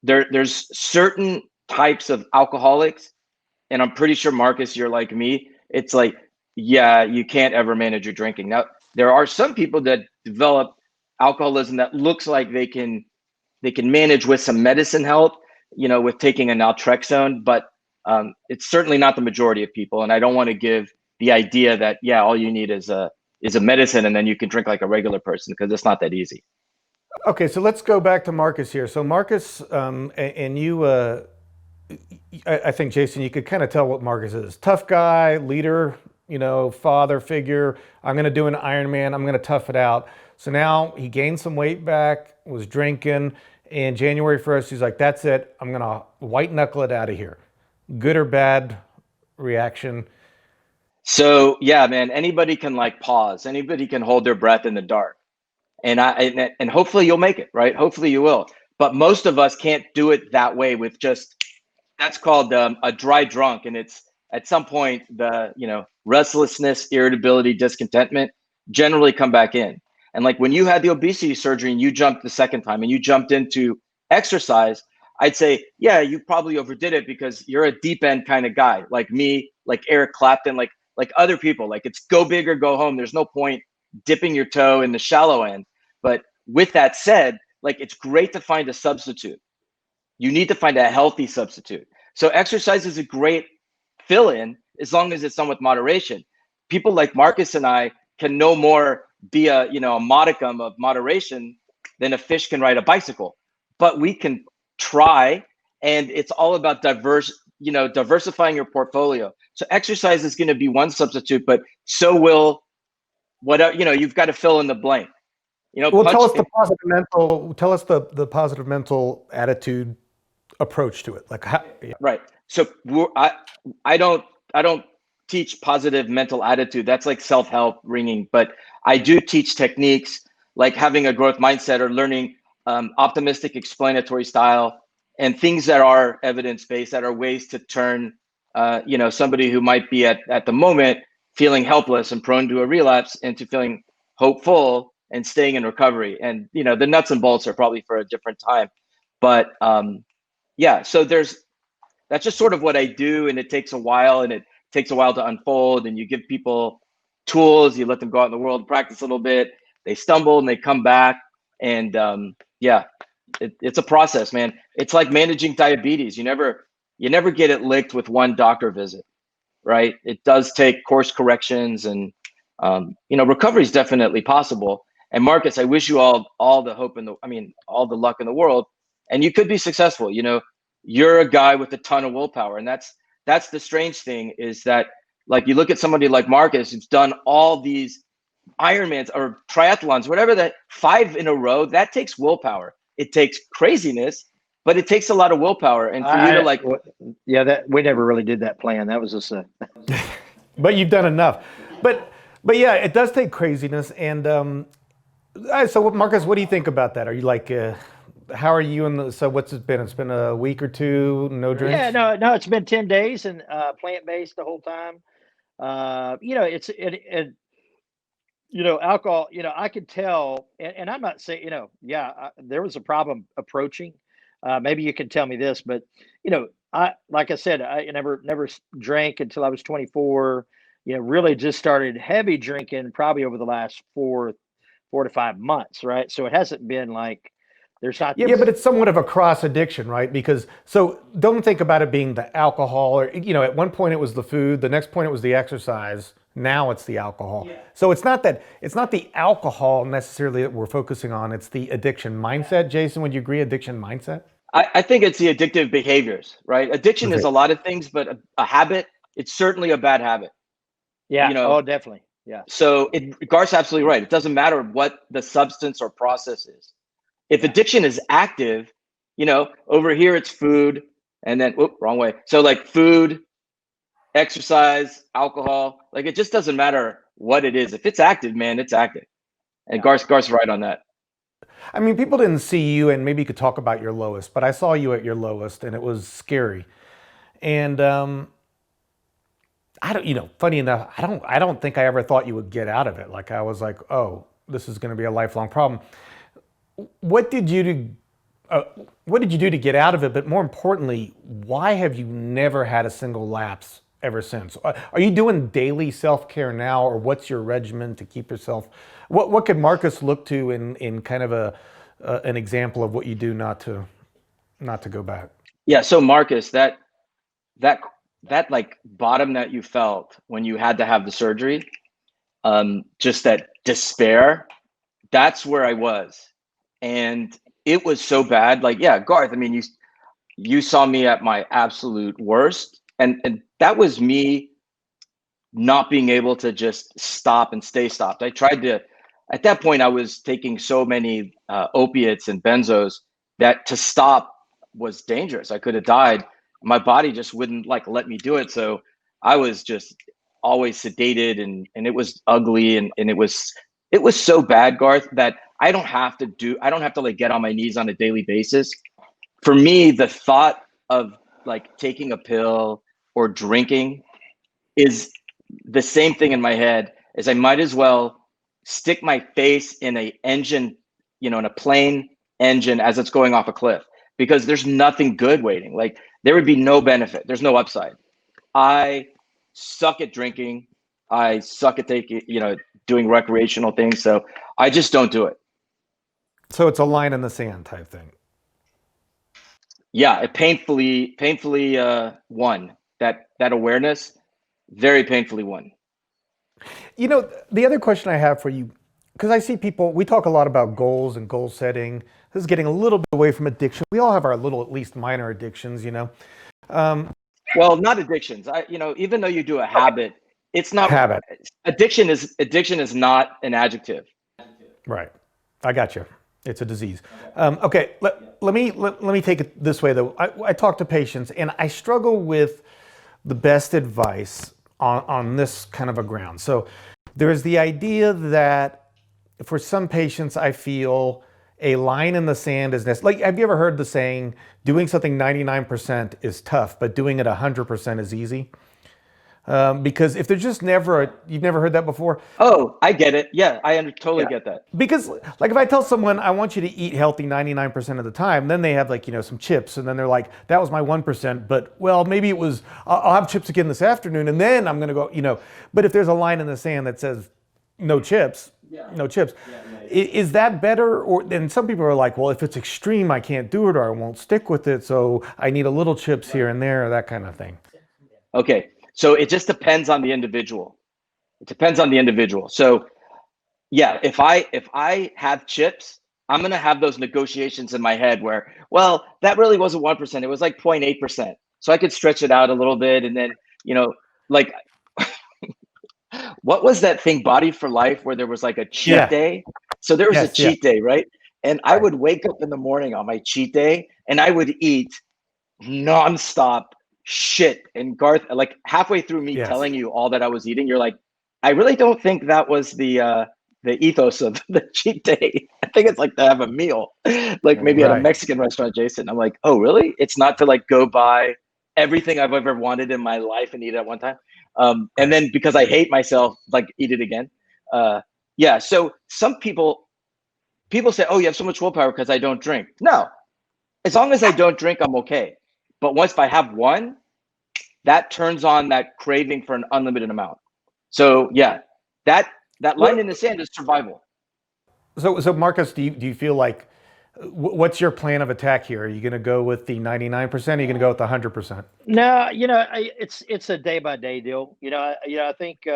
there's certain types of alcoholics, and I'm pretty sure, Marcus, you're like me. It's like, yeah, you can't ever manage your drinking. Now, there are some people that develop alcoholism that looks like they can manage with some medicine help, with taking a naltrexone, but it's certainly not the majority of people. And I don't want to give the idea that, yeah, all you need is a medicine and then you can drink like a regular person, because it's not that easy. Okay, so let's go back to Marcus here. So Marcus, and you, I think, Jason, you could kind of tell what Marcus is. Tough guy, leader, father figure. I'm going to do an Ironman. I'm going to tough it out. So now he gained some weight back, was drinking, and January 1st, he's like, that's it. I'm going to white knuckle it out of here. Good or bad reaction? So, yeah, man, anybody can like pause. Anybody can hold their breath in the dark. And hopefully you'll make it, right? Hopefully you will. But most of us can't do it that way with just, that's called a dry drunk. And it's at some point the, restlessness, irritability, discontentment generally come back in. And like when you had the obesity surgery and you jumped the second time and you jumped into exercise, I'd say, yeah, you probably overdid it because you're a deep end kind of guy, like me, like Eric Clapton, like other people. Like, it's go big or go home. There's no point dipping your toe in the shallow end. But with that said, like, it's great to find a substitute. You need to find a healthy substitute. So exercise is a great fill-in as long as it's done with moderation. People like Marcus and I can no more be a modicum of moderation than a fish can ride a bicycle. But we can try, and it's all about diversifying your portfolio. So exercise is going to be one substitute, but so will what, you've got to fill in the blank. Well, tell us the positive mental. Tell us the positive mental attitude approach to it. Like, yeah. Right. So I don't teach positive mental attitude. That's like self-help ringing, but I do teach techniques like having a growth mindset or learning optimistic explanatory style and things that are evidence-based, that are ways to turn somebody who might be at the moment feeling helpless and prone to a relapse into feeling hopeful and staying in recovery. And the nuts and bolts are probably for a different time, but yeah, so that's just sort of what I do, and it takes a while, and it takes a while to unfold, and you give people tools, you let them go out in the world, practice a little bit, they stumble and they come back, and yeah, it's a process, man. It's like managing diabetes. You never get it licked with one doctor visit, right? It does take course corrections, and recovery is definitely possible. And Marcus, I wish you all the hope all the luck in the world, and you could be successful. You're a guy with a ton of willpower, and that's the strange thing, is that like you look at somebody like Marcus who's done all these Ironmans or triathlons, whatever, that 5 in a row, that takes willpower. It takes craziness, but it takes a lot of willpower. And for you to that we never really did that plan. That was just But you've done enough. But yeah, it does take craziness. And so Marcus, what do you think about that? Are you like, how are you so what's it been? It's been a week or two, no drinks? Yeah, no, it's been 10 days and plant-based the whole time. Alcohol, I could tell, and I'm not saying, there was a problem approaching. Maybe you can tell me this, but like I said, I never drank until I was 24. Really just started heavy drinking probably over the last 4 to 5 months, right? So it hasn't been like there's not. Yeah, but it's somewhat of a cross addiction, right? Because so don't think about it being the alcohol, or at one point it was the food, the next point it was the exercise. Now it's the alcohol. Yeah. So it's not the alcohol necessarily that we're focusing on. It's the addiction mindset. Jason, would you agree? Addiction mindset? I think it's the addictive behaviors, right? Addiction is a lot of things, but a habit, it's certainly a bad habit. Yeah. Oh, definitely. Yeah. So Garth's absolutely right. It doesn't matter what the substance or process is. If addiction is active, over here it's food, and then wrong way. So like food, exercise, alcohol, like it just doesn't matter what it is. If it's active, man, it's active. And Garth's right on that. I mean, people didn't see you, and maybe you could talk about your lowest, but I saw you at your lowest, and it was scary. And funny enough, I don't think I ever thought you would get out of it. Like I was like, oh, this is going to be a lifelong problem. What did you do to get out of it? But more importantly, why have you never had a single lapse ever since? Are you doing daily self-care now, or what's your regimen to keep yourself? What could Marcus look to in kind of an example of what you do not to go back? Yeah. So Marcus, that like bottom that you felt when you had to have the surgery, just that despair, that's where I was. And it was so bad. Like, yeah, Garth, I mean, you saw me at my absolute worst. And that was me not being able to just stop and stay stopped. I tried to, at that point, I was taking so many opiates and benzos that to stop was dangerous. I could have died. My body just wouldn't let me do it. So I was just always sedated, and it was ugly. And it was so bad, Garth, that I don't have to get on my knees on a daily basis. For me, the thought of taking a pill or drinking is the same thing in my head as I might as well stick my face in a engine, in a plane engine as it's going off a cliff, because there's nothing good waiting. Like there would be no benefit. There's no upside. I suck at drinking. I suck at doing recreational things. So I just don't do it. So it's a line in the sand type thing. Yeah, it painfully won. That awareness, very painfully won. The other question I have for you, because I see people, we talk a lot about goals and goal setting. This is getting a little bit away from addiction. We all have our little, at least minor addictions, Well, not addictions. Even though you do a habit, it's not Habit. addiction is not an adjective. Right. I got you. It's a disease. Okay. Let me take it this way though. I talk to patients and I struggle with the best advice on this kind of a ground. So there's the idea that for some patients, I feel a line in the sand is necessary. Like, have you ever heard the saying, doing something 99% is tough, but doing it 100% is easy? Because if there's just you've never heard that before? Oh, I get it. Yeah, totally get that. Because like if I tell someone I want you to eat healthy 99% of the time, then they have like, some chips and then they're like, that was my 1%, but well, maybe I'll have chips again this afternoon and then I'm going to go, but if there's a line in the sand that says no chips, no chips, is that better? Or then some people are like, well, if it's extreme, I can't do it or I won't stick with it. So I need a little chips here and there, that kind of thing. Okay. So it just depends on the individual. So yeah, if I have chips, I'm going to have those negotiations in my head where, well, that really wasn't 1%. It was like 0.8%. So I could stretch it out a little bit. And then, like, what was that thing, Body for Life, where there was like a cheat day? So there was a cheat day, right? And I would wake up in the morning on my cheat day and I would eat nonstop shit. And Garth, like halfway through me telling you all that I was eating, you're like, I really don't think that was the ethos of the cheat day. I think it's like to have a meal, like maybe at a Mexican restaurant, Jason. I'm like, oh, really? It's not to like go buy everything I've ever wanted in my life and eat it at one time. And then because I hate myself, like eat it again. Yeah. So some people say, oh, you have so much willpower because I don't drink. No, as long as I don't drink, I'm okay. But once I have one, that turns on that craving for an unlimited amount. So yeah, that line in the sand is survival. So Marcus, do you feel like, what's your plan of attack here? Are you going to go with the 99%? Or are you going to go with the 100%? No, it's a day by day deal. I think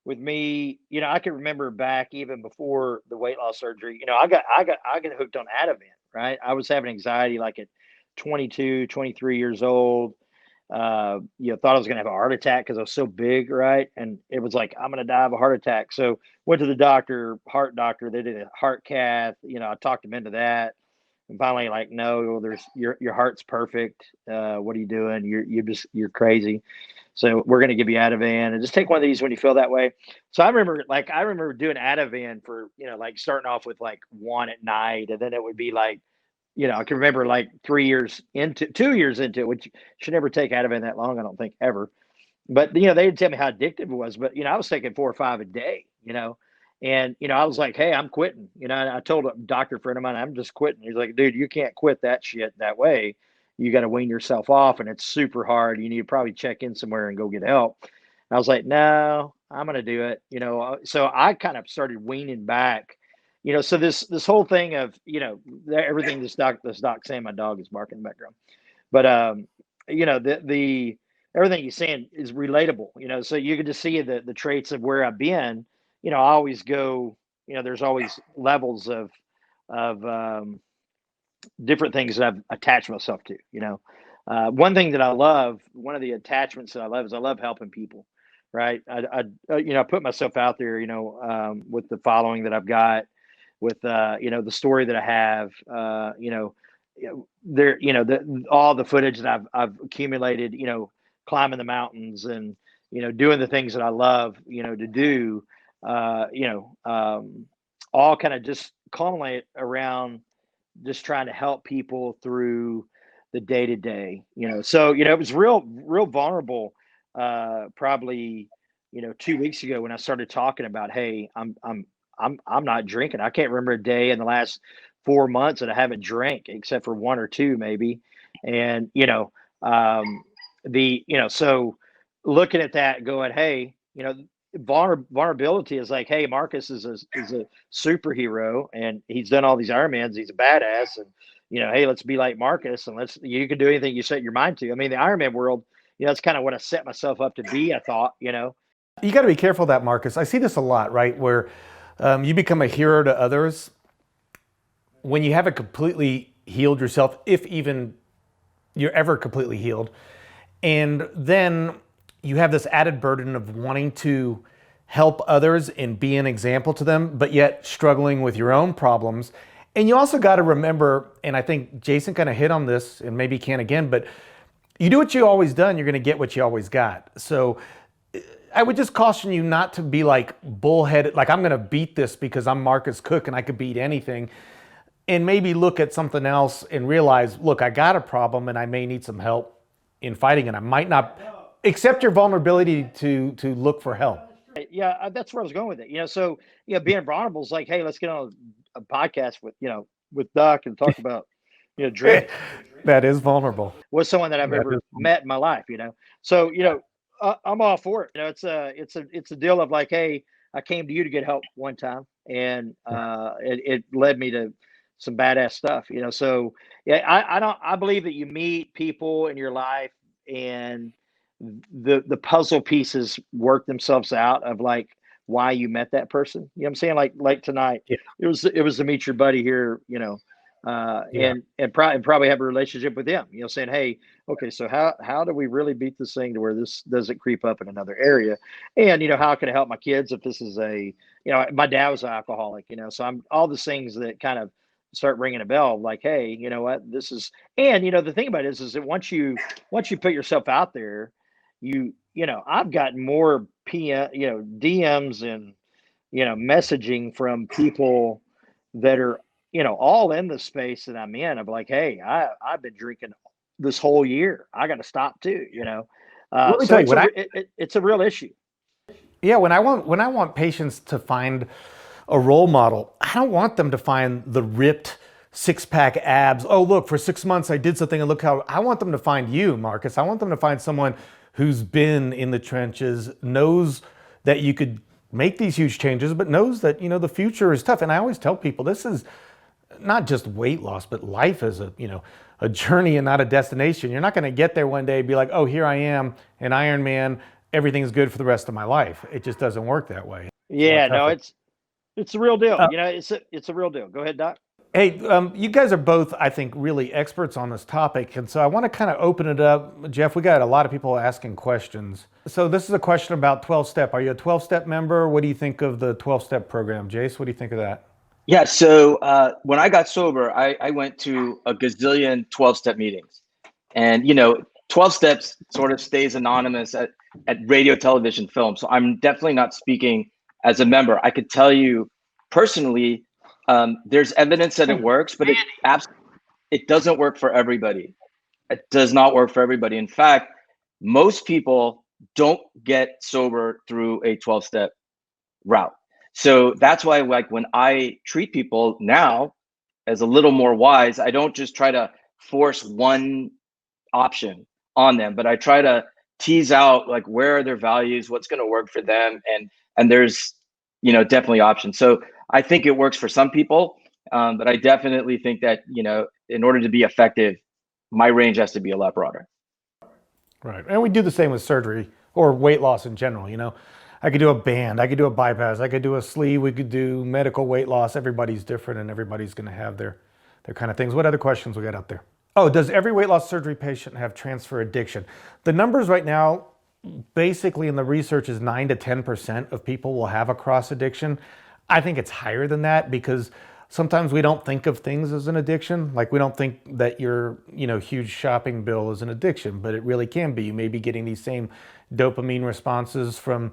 with me, I can remember back even before the weight loss surgery. I got hooked on Ativan. Right, I was having anxiety like at 22, 23 years old. Thought I was going to have a heart attack because I was so big, right? And it was like, I'm going to die of a heart attack. So went to the heart doctor. They did a heart cath. I talked him into that. And finally, like, no, your heart's perfect. What are you doing? You're crazy. So we're going to give you Ativan and just take one of these when you feel that way. So I remember doing Ativan for, like starting off with like one at night. And then it would be like, I can remember like 2 years into it, which you should never take Ativan that long. I don't think ever. But, they didn't tell me how addictive it was. But, I was taking 4 or 5 a day, and, I was like, hey, I'm quitting. I told a doctor friend of mine, I'm just quitting. He's like, dude, you can't quit that shit that way. You got to wean yourself off and it's super hard. You need to probably check in somewhere and go get help. And I was like, no, I'm going to do it. So I kind of started weaning back. So this whole thing of, everything this doc saying, my dog is barking in the background, but, the everything he's saying is relatable, so you can just see the traits of where I've been. I always go, there's always levels of different things that I've attached myself to, one thing that I love, one of the attachments that I love is I love helping people. Right. I put myself out there, with the following that I've got, with the story that I have, all the footage that I've accumulated, climbing the mountains and doing the things that I love, to do, all kind of just culminate around just trying to help people through the day to day. So it was real vulnerable, probably 2 weeks ago when I started talking about, hey, I'm not drinking. I can't remember a day in the last 4 months that I haven't drank except for 1 or 2 maybe. And, so looking at that going, hey, vulnerability is like, hey, Marcus is a superhero and he's done all these Ironmans. He's a badass. And, hey, let's be like Marcus and you can do anything you set your mind to. I mean, the Ironman world, that's kind of what I set myself up to be, I thought. You got to be careful of that, Marcus. I see this a lot, right? Where you become a hero to others when you haven't completely healed yourself, if even you're ever completely healed. And then you have this added burden of wanting to help others and be an example to them, but yet struggling with your own problems. And you also got to remember, and I think Jason kind of hit on this and maybe can again, but you do what you always done, you're going to get what you always got. So I would just caution you not to be like bullheaded, like I'm going to beat this because I'm Marcus Cook and I could beat anything. And maybe look at something else and realize, look, I got a problem and I may need some help in fighting it. I might not accept your vulnerability to look for help. Yeah, that's where I was going with it. So being vulnerable is like, hey, let's get on a podcast with Duck and talk about drinking. That is vulnerable. With someone that I've ever met in my life. So I'm all for it. It's a deal of like, hey, I came to you to get help one time, and it led me to some badass stuff. So yeah, I believe that you meet people in your life and the puzzle pieces work themselves out of like why you met that person. You know what I'm saying? Like tonight, it was to meet your buddy here, and probably have a relationship with them, saying, hey, okay, so how do we really beat this thing to where this doesn't creep up in another area? And, how can I help my kids if this is my dad was an alcoholic, so I'm all the things that kind of start ringing a bell, like, hey, you know what, this is, and, the thing about it is that once you put yourself out there, I've gotten more DMs and, messaging from people that are, all in the space that I'm in of like, hey, I've been drinking this whole year. I got to stop too, Let me so tell you, it's a real issue. Yeah, when I want patients to find a role model, I don't want them to find the ripped six-pack abs. Oh, look, for 6 months I did something and look how, I want them to find you, Marcus. I want them to find someone who's been in the trenches, knows that you could make these huge changes, but knows that, the future is tough. And I always tell people this is not just weight loss, but life is a journey and not a destination. You're not going to get there one day and be like, oh, here I am, an Ironman, everything's good for the rest of my life. It just doesn't work that way. Yeah, no, it's the real deal. It's a real deal. Go ahead, Doc. Hey, you guys are both, I think, really experts on this topic. And so I want to kind of open it up. Jeff, we got a lot of people asking questions. So this is a question about 12-step. Are you a 12-step member? What do you think of the 12-step program? Jace, what do you think of that? Yeah, so when I got sober, I went to a gazillion 12-step meetings. And, 12 steps sort of stays anonymous at radio, television, film. So I'm definitely not speaking as a member. I could tell you personally, there's evidence that it works, but it doesn't work for everybody. It does not work for everybody. In fact, most people don't get sober through a 12-step route. So that's why, like, when I treat people now as a little more wise, I don't just try to force one option on them, but I try to tease out like where are their values, what's going to work for them, and there's definitely options. So I think it works for some people, but I definitely think that in order to be effective, my range has to be a lot broader. Right, and we do the same with surgery or weight loss in general. I could do a band, I could do a bypass, I could do a sleeve, we could do medical weight loss. Everybody's different and everybody's going to have their kind of things. What other questions we got out there? Oh, does every weight loss surgery patient have transfer addiction? The numbers right now, basically in the research, is 9 to 10% of people will have a cross addiction. I think it's higher than that because sometimes we don't think of things as an addiction. Like we don't think that your huge shopping bill is an addiction, but it really can be. You may be getting these same dopamine responses from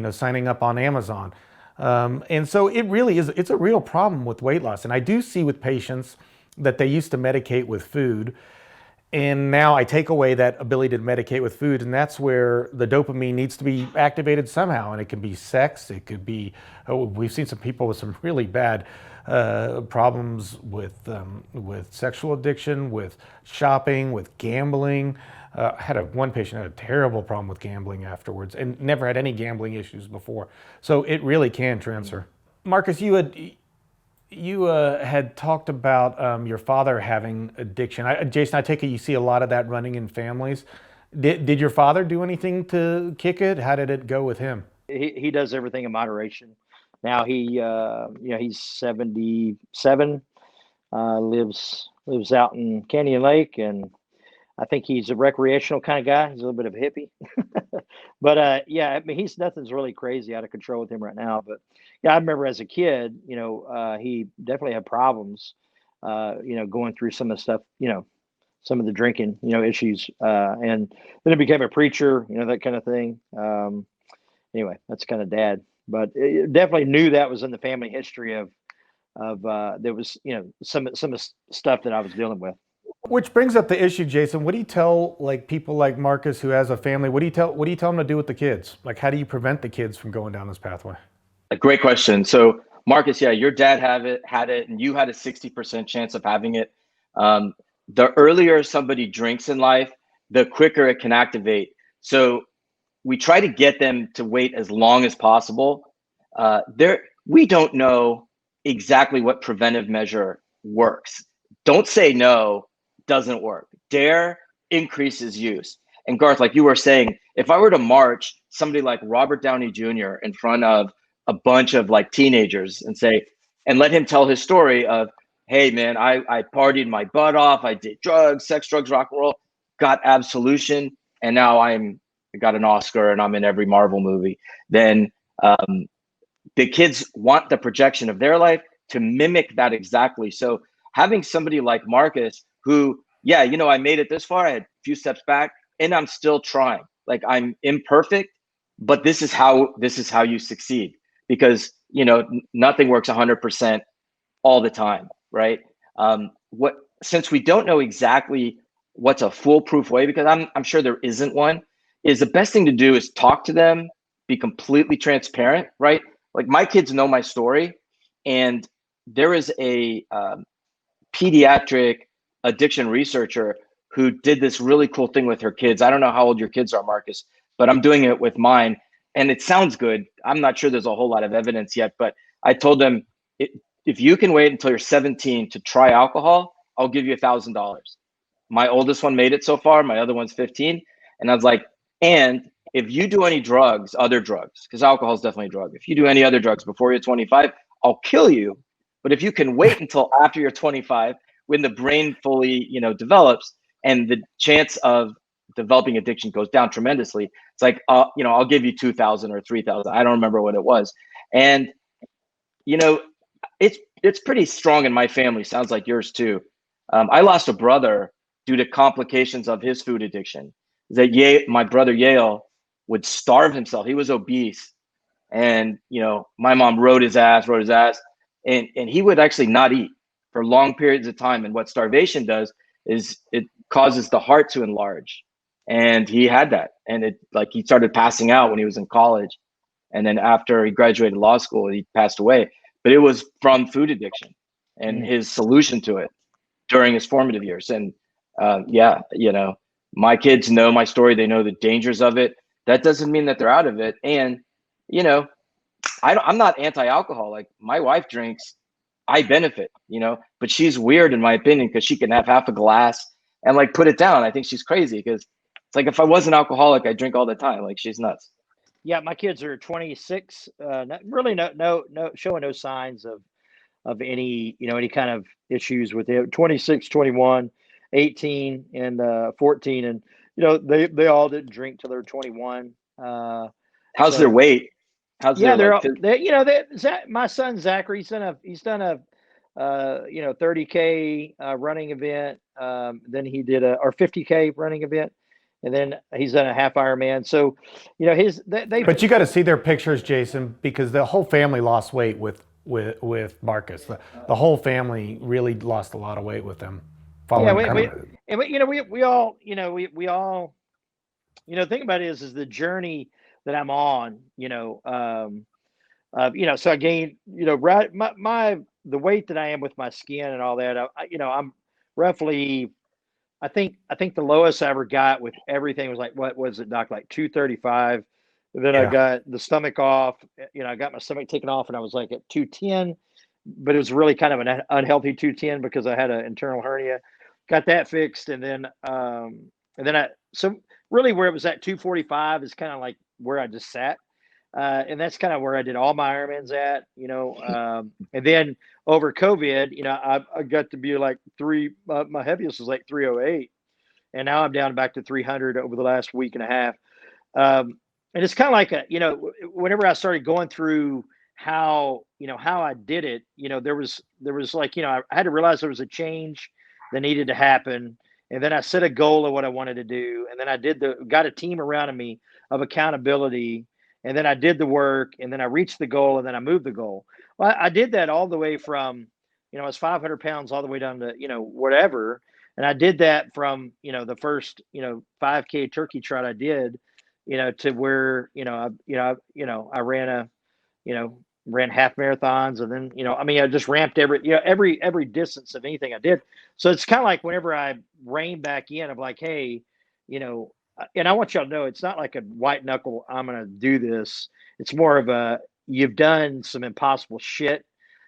signing up on Amazon. And so it really is, it's a real problem with weight loss. And I do see with patients that they used to medicate with food. And now I take away that ability to medicate with food. And that's where the dopamine needs to be activated somehow. And it can be sex. It could be, we've seen some people with some really bad problems with sexual addiction, with shopping, with gambling. I had one patient had a terrible problem with gambling afterwards and never had any gambling issues before. So it really can transfer. Marcus, you had talked about your father having addiction. Jason, I take it you see a lot of that running in families. Did your father do anything to kick it? How did it go with him? He does everything in moderation. Now he's 77, lives out in Canyon Lake, and I think he's a recreational kind of guy. He's a little bit of a hippie. But yeah, I mean, nothing's really crazy out of control with him right now. But yeah, I remember as a kid, he definitely had problems, going through some of the stuff, some of the drinking, issues. And then he became a preacher, that kind of thing. Anyway, that's kind of dad. But definitely knew that was in the family history of there was, some of the stuff that I was dealing with. Which brings up the issue, Jason. What do you tell like people like Marcus who has a family? What do you tell them to do with the kids? Like, how do you prevent the kids from going down this pathway? A great question. So Marcus, yeah, your dad had it, and you had a 60% chance of having it. The earlier somebody drinks in life, the quicker it can activate. So we try to get them to wait as long as possible. We don't know exactly what preventive measure works. Don't say no doesn't work. Dare increases use. And Garth, like you were saying, if I were to march somebody like Robert Downey Jr. in front of a bunch of like teenagers and let him tell his story of, hey man, I partied my butt off, I did drugs, sex, drugs, rock and roll, got absolution, and now I got an Oscar and I'm in every Marvel movie, then the kids want the projection of their life to mimic that exactly. So having somebody like Marcus who, yeah, I made it this far, I had a few steps back and I'm still trying. Like I'm imperfect, but this is how you succeed, because, nothing works 100% all the time, right? Since we don't know exactly what's a foolproof way, because I'm sure there isn't one, is the best thing to do is talk to them, be completely transparent, right? Like my kids know my story, and there is a pediatric addiction researcher who did this really cool thing with her kids. I don't know how old your kids are, Marcus, but I'm doing it with mine, and it sounds good. I'm not sure there's a whole lot of evidence yet, but I told them, if you can wait until you're 17 to try alcohol, I'll give you $1,000. My oldest one made it so far. My other one's 15. And I was like, and if you do any drugs, other drugs, because alcohol is definitely a drug. If you do any other drugs before you're 25, I'll kill you. But if you can wait until after you're 25, when the brain fully, develops and the chance of developing addiction goes down tremendously, it's like, I'll give you 2,000 or 3,000. I don't remember what it was. And, it's pretty strong in my family. Sounds like yours too. I lost a brother due to complications of his food addiction. My brother Yale would starve himself. He was obese, and my mom rode his ass, and he would actually not eat for long periods of time. And what starvation does is it causes the heart to enlarge, and he had that, and he started passing out when he was in college, and then after he graduated law school, he passed away. But it was from food addiction and his solution to it during his formative years. And my kids know my story. They know the dangers of it. That doesn't mean that they're out of it. And, I'm not anti-alcohol. Like my wife drinks, I benefit, but she's weird in my opinion, because she can have half a glass and put it down. I think she's crazy, because it's like, if I was an alcoholic, I'd drink all the time. Like she's nuts. Yeah, my kids are 26. Really, no, showing no signs of any, any kind of issues with it. 26, 21, 18, and 14, and they all didn't drink till they're 21. How's their weight? How's yeah, their my son Zachary, he's done a 30K running event. Then he did a 50K running event. And then he's done a half Ironman. So, But you got to see their pictures, Jason, because the whole family lost weight with Marcus. The whole family really lost a lot of weight with them. We all, think about it is the journey that I'm on, so I gained, right, the weight that I am with my skin and all that, I'm roughly, I think the lowest I ever got with everything was what was it, Doc? Like 235. And then I got the stomach off. I got my stomach taken off, and I was like at 210. But it was really kind of an unhealthy 210 because I had an internal hernia. Got that fixed, and then so really where it was at 245 is kind of like where I just sat. And that's kind of where I did all my Ironmans at, and then over COVID, I got to be like my heaviest was like 308. and now I'm down back to 300 over the last week and a half. And it's kind of like whenever I started going through how I did it, there was like, I had to realize there was a change that needed to happen. And then I set a goal of what I wanted to do. And then I got a team around me of accountability. And then I did the work, and then I reached the goal, and then I moved the goal. Well, I did that all the way from, I was 500 pounds all the way down to, whatever. And I did that from, the first, 5K turkey trot I did, to where, I ran half marathons, and then, I just ramped every distance of anything I did. So it's kind of like whenever I rein back in of like, hey, and I want y'all to know, it's not like a white knuckle, I'm going to do this. It's more of you've done some impossible shit.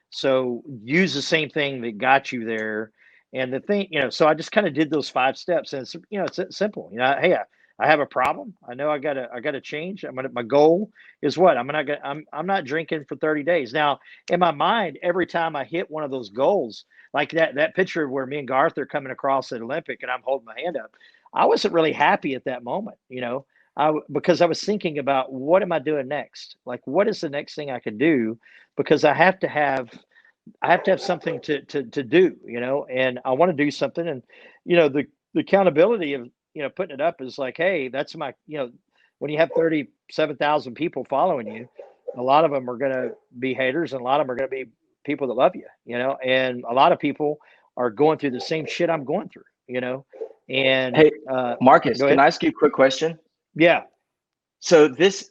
So use the same thing that got you there. And the thing, so I just kind of did those 5 steps, and it's simple. Hey, I have a problem. I know I gotta change. My goal is what? I'm not drinking for 30 days. Now, in my mind, every time I hit one of those goals, like that picture where me and Garth are coming across at Olympic and I'm holding my hand up, I wasn't really happy at that moment, because I was thinking about, what am I doing next? Like, what is the next thing I can do? Because I have to have something to do, and I want to do something. And, the accountability of, putting it up is like, hey, that's my, when you have 37,000 people following you, a lot of them are going to be haters, and a lot of them are going to be people that love you, and a lot of people are going through the same shit I'm going through, and Hey, Marcus, can I ask you a quick question? Yeah. So this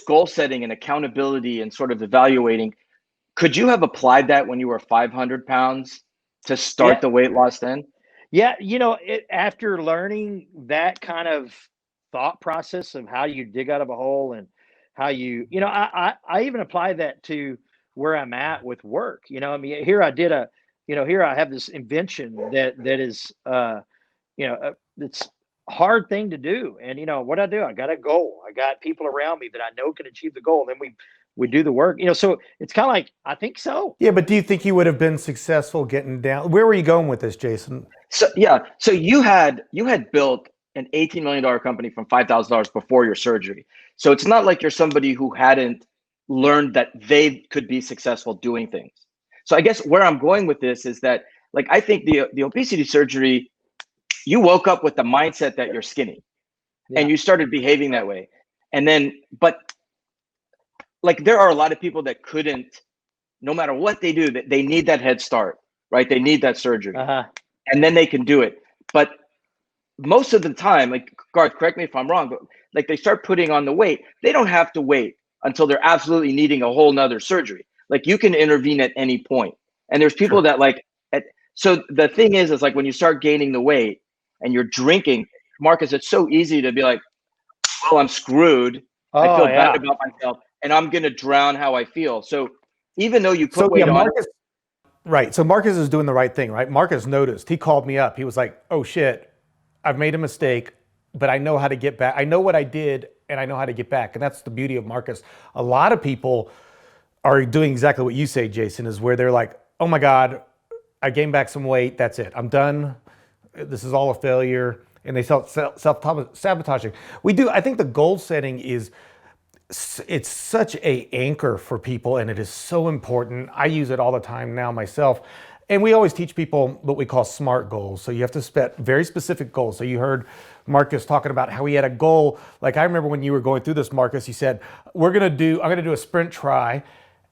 goal setting and accountability and sort of evaluating, could you have applied that when you were 500 pounds to start the weight loss then? Yeah. After learning that kind of thought process of how you dig out of a hole, and how you, I even apply that to where I'm at with work. Here I did here I have this invention that is, it's a hard thing to do. And, what I do, I got a goal. I got people around me that I know can achieve the goal. Then we do the work, so it's kind of like, I think so. Yeah, but do you think you would have been successful getting down? Where were you going with this, Jason? So you had built an $18 million company from $5,000 before your surgery. So it's not like you're somebody who hadn't learned that they could be successful doing things. So I guess where I'm going with this is that, like, I think the obesity surgery, you woke up with the mindset that you're skinny, and you started behaving that way. And then, but like, there are a lot of people that couldn't, no matter what they do, that they need that head start, right? They need that surgery, and then they can do it. But most of the time, like, Garth, correct me if I'm wrong, but like, they start putting on the weight, they don't have to wait until they're absolutely needing a whole nother surgery. Like, you can intervene at any point. And there's people that so the thing is like, when you start gaining the weight and you're drinking, Marcus, it's so easy to be like, well, I'm screwed. I feel bad about myself, and I'm going to drown how I feel. So even though you put weight on, right. So Marcus is doing the right thing, right? Marcus noticed. He called me up. He was like, oh shit, I've made a mistake, but I know how to get back. I know what I did, and I know how to get back. And that's the beauty of Marcus. A lot of people are doing exactly what you say, Jason, is where they're like, oh my God, I gained back some weight. That's it. I'm done. This is all a failure. And they self-sabotaging. I think the goal setting it's such a anchor for people, and it is so important. I use it all the time now myself. And we always teach people what we call SMART goals. So you have to set very specific goals. So you heard Marcus talking about how he had a goal. Like, I remember when you were going through this, Marcus, he said, I'm going to do a sprint try,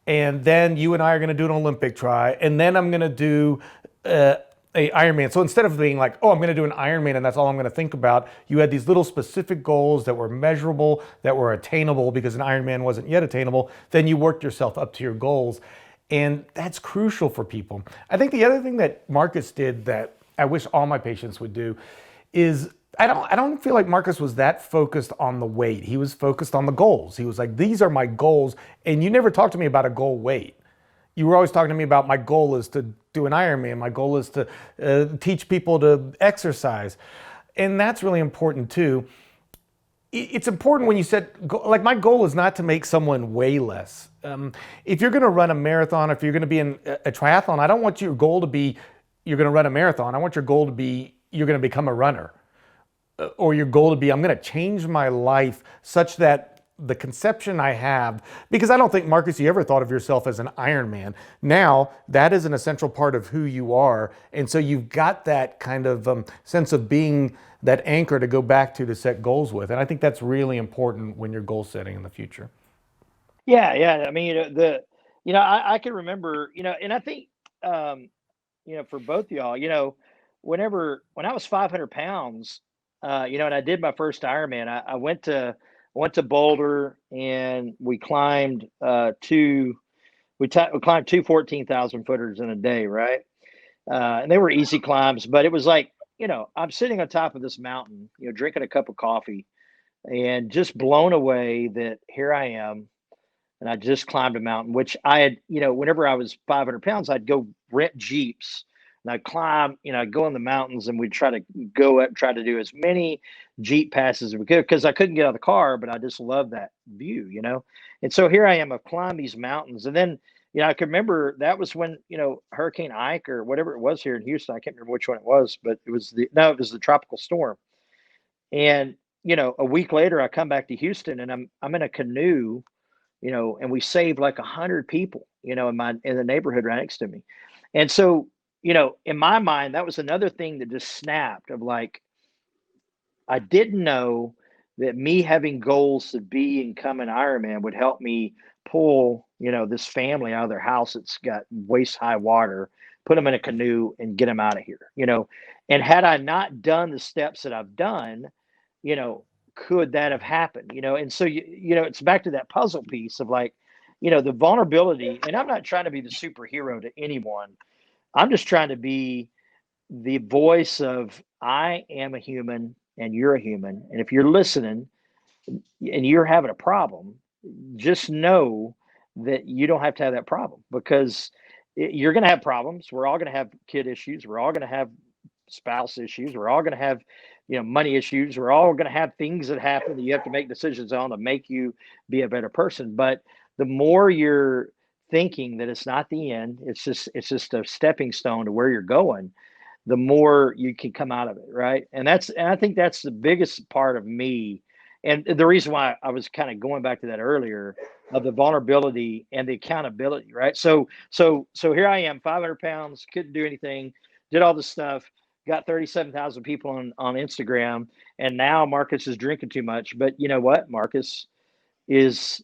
and then you and I are going to do an Olympic try, and then I'm going to do a Ironman. So instead of being like, oh, I'm going to do an Ironman and that's all I'm going to think about, you had these little specific goals that were measurable, that were attainable, because an Ironman wasn't yet attainable. Then you worked yourself up to your goals. And that's crucial for people. I think the other thing that Marcus did that I wish all my patients would do is, I don't feel like Marcus was that focused on the weight. He was focused on the goals. He was like, these are my goals. And you never talked to me about a goal weight. You were always talking to me about, my goal is to do an Ironman. My goal is to teach people to exercise. And that's really important too. It's important when you said, like, my goal is not to make someone weigh less. If you're going to run a marathon, if you're going to be in a triathlon, I don't want your goal to be, you're going to run a marathon. I want your goal to be, you're going to become a runner. or your goal to be, I'm going to change my life such that the conception I have, because I don't think, Marcus, you ever thought of yourself as an Ironman. Now that is an essential part of who you are. And so you've got that kind of sense of being that anchor to go back to set goals with. And I think that's really important when you're goal setting in the future. Yeah, yeah. I mean, I can remember, and I think, um, for both of y'all, when I was 500 pounds, and I did my first Ironman, I went to Boulder and we climbed two 14,000 footers in a day, right? And they were easy climbs, but it was like, I'm sitting on top of this mountain, drinking a cup of coffee and just blown away that here I am, and I just climbed a mountain, which I had, whenever I was 500 pounds, I'd go rent Jeeps and I'd climb, I'd go in the mountains and we'd try to go up, try to do as many Jeep passes as we could because I couldn't get out of the car, but I just love that view. And so here I am, I've climbed these mountains. And then, I can remember that was when, Hurricane Ike or whatever it was here in Houston. I can't remember which one it was, but it was the tropical storm. And, a week later, I come back to Houston and I'm in a canoe, and we saved like 100 people, in the neighborhood right next to me. And so, in my mind, that was another thing that just snapped of like, I didn't know that me having goals to be and come an Ironman would help me pull, this family out of their house that's got waist high water, put them in a canoe and get them out of here. And had I not done the steps that I've done, you know, could that have happened? And so it's back to that puzzle piece of like, the vulnerability. And I'm not trying to be the superhero to anyone. I'm just trying to be the voice of I am a human and you're a human. And if you're listening and you're having a problem, just know that you don't have to have that problem because you're going to have problems. We're all going to have kid issues. We're all going to have spouse issues. We're all going to have, money issues. We're all going to have things that happen that you have to make decisions on to make you be a better person. But the more you're thinking that it's not the end, it's just a stepping stone to where you're going, the more you can come out of it. Right. And I think that's the biggest part of me. And the reason why I was kind of going back to that earlier of the vulnerability and the accountability. Right. So here I am, 500 pounds, couldn't do anything, did all this stuff, got 37,000 people on Instagram. And now Marcus is drinking too much. But you know what? Marcus is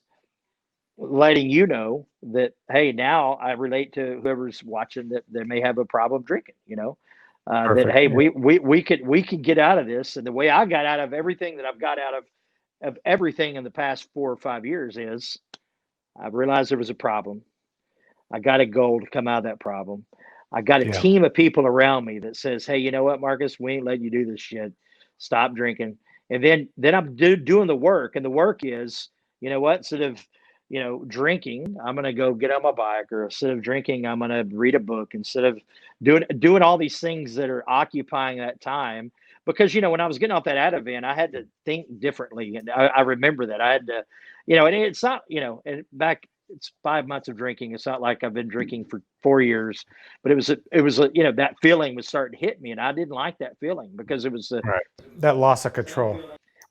letting you know that, hey, now I relate to whoever's watching that they may have a problem drinking, that, hey, Yeah. we could get out of this. And the way I got out of everything that I've got out of everything in the past 4 or 5 years is I realized there was a problem. I got a goal to come out of that problem. I got a Yeah. team of people around me that says, hey, you know what, Marcus, we ain't letting you do this shit. Stop drinking. And then I'm doing the work. And the work is, you know what, instead of, drinking, I'm going to go get on my bike, or instead of drinking, I'm going to read a book, instead of doing all these things that are occupying that time. Because, when I was getting off that Ativan, I had to think differently. And I remember that I had to, and it's not, and back, it's 5 months of drinking. It's not like I've been drinking for 4 years, but it was that feeling was starting to hit me, and I didn't like that feeling because it was Right. That loss of control.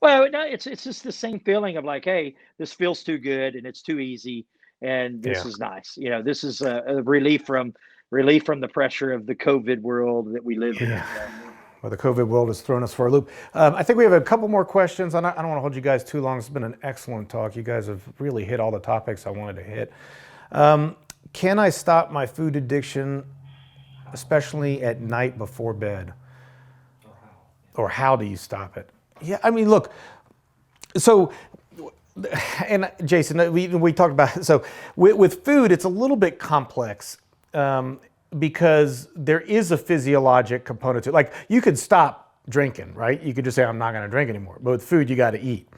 well, no, it's just the same feeling of like, hey, this feels too good and it's too easy, and this Yeah. is nice. This is a relief from the pressure of the COVID world that we live in. Yeah. Well, the COVID world has thrown us for a loop. I think we have a couple more questions. I don't want to hold you guys too long. It's been an excellent talk. You guys have really hit all the topics I wanted to hit. Can I stop my food addiction, especially at night before bed? Or how do you stop it? Yeah, I mean, look, so, and Jason, we talked about, so with food, it's a little bit complex. Because there is a physiologic component to it. Like, you could stop drinking, right? You could just say, I'm not going to drink anymore. But with food, you got to eat.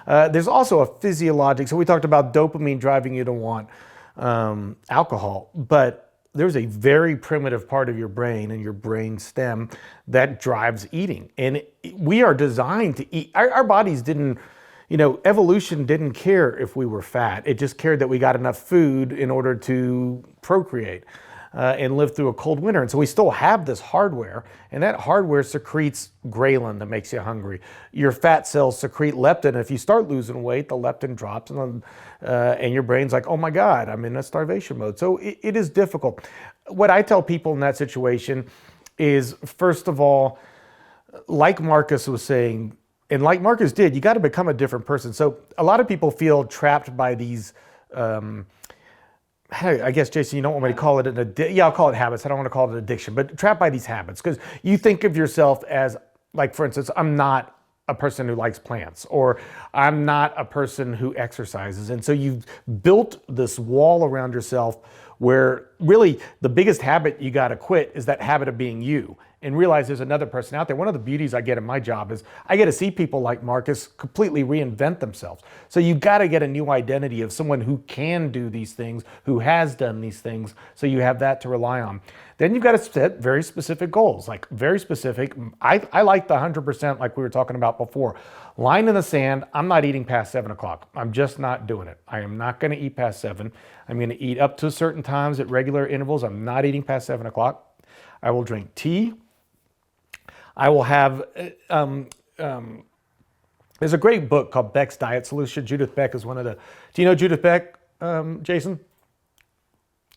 There's also a physiologic, so we talked about dopamine driving you to want alcohol, but there's a very primitive part of your brain and your brain stem that drives eating. And we are designed to eat. Our bodies didn't, evolution didn't care if we were fat. It just cared that we got enough food in order to procreate. and live through a cold winter. And so we still have this hardware, and that hardware secretes ghrelin that makes you hungry. Your fat cells secrete leptin. And if you start losing weight, the leptin drops, and your brain's like, oh my God, I'm in a starvation mode. So it is difficult. What I tell people in that situation is, first of all, like Marcus was saying, and like Marcus did, you got to become a different person. So a lot of people feel trapped by these, I guess, Jason, you don't want me to call it I'll call it habits. I don't want to call it an addiction, but trapped by these habits, because you think of yourself as, like, for instance, I'm not a person who likes plants, or I'm not a person who exercises. And so you've built this wall around yourself where really the biggest habit you got to quit is that habit of being you, and realize there's another person out there. One of the beauties I get in my job is I get to see people like Marcus completely reinvent themselves. So you got to get a new identity of someone who can do these things, who has done these things, so you have that to rely on. Then you've got to set very specific goals, like very specific. I like the 100%, like we were talking about before. Line in the sand, I'm not eating past 7 o'clock. I'm just not doing it. I am not going to eat past 7. I'm going to eat up to certain times at regular intervals. I'm not eating past 7 o'clock. I will drink tea. I will have, there's a great book called Beck's Diet Solution. Judith Beck is one of the, do you know Judith Beck, Jason?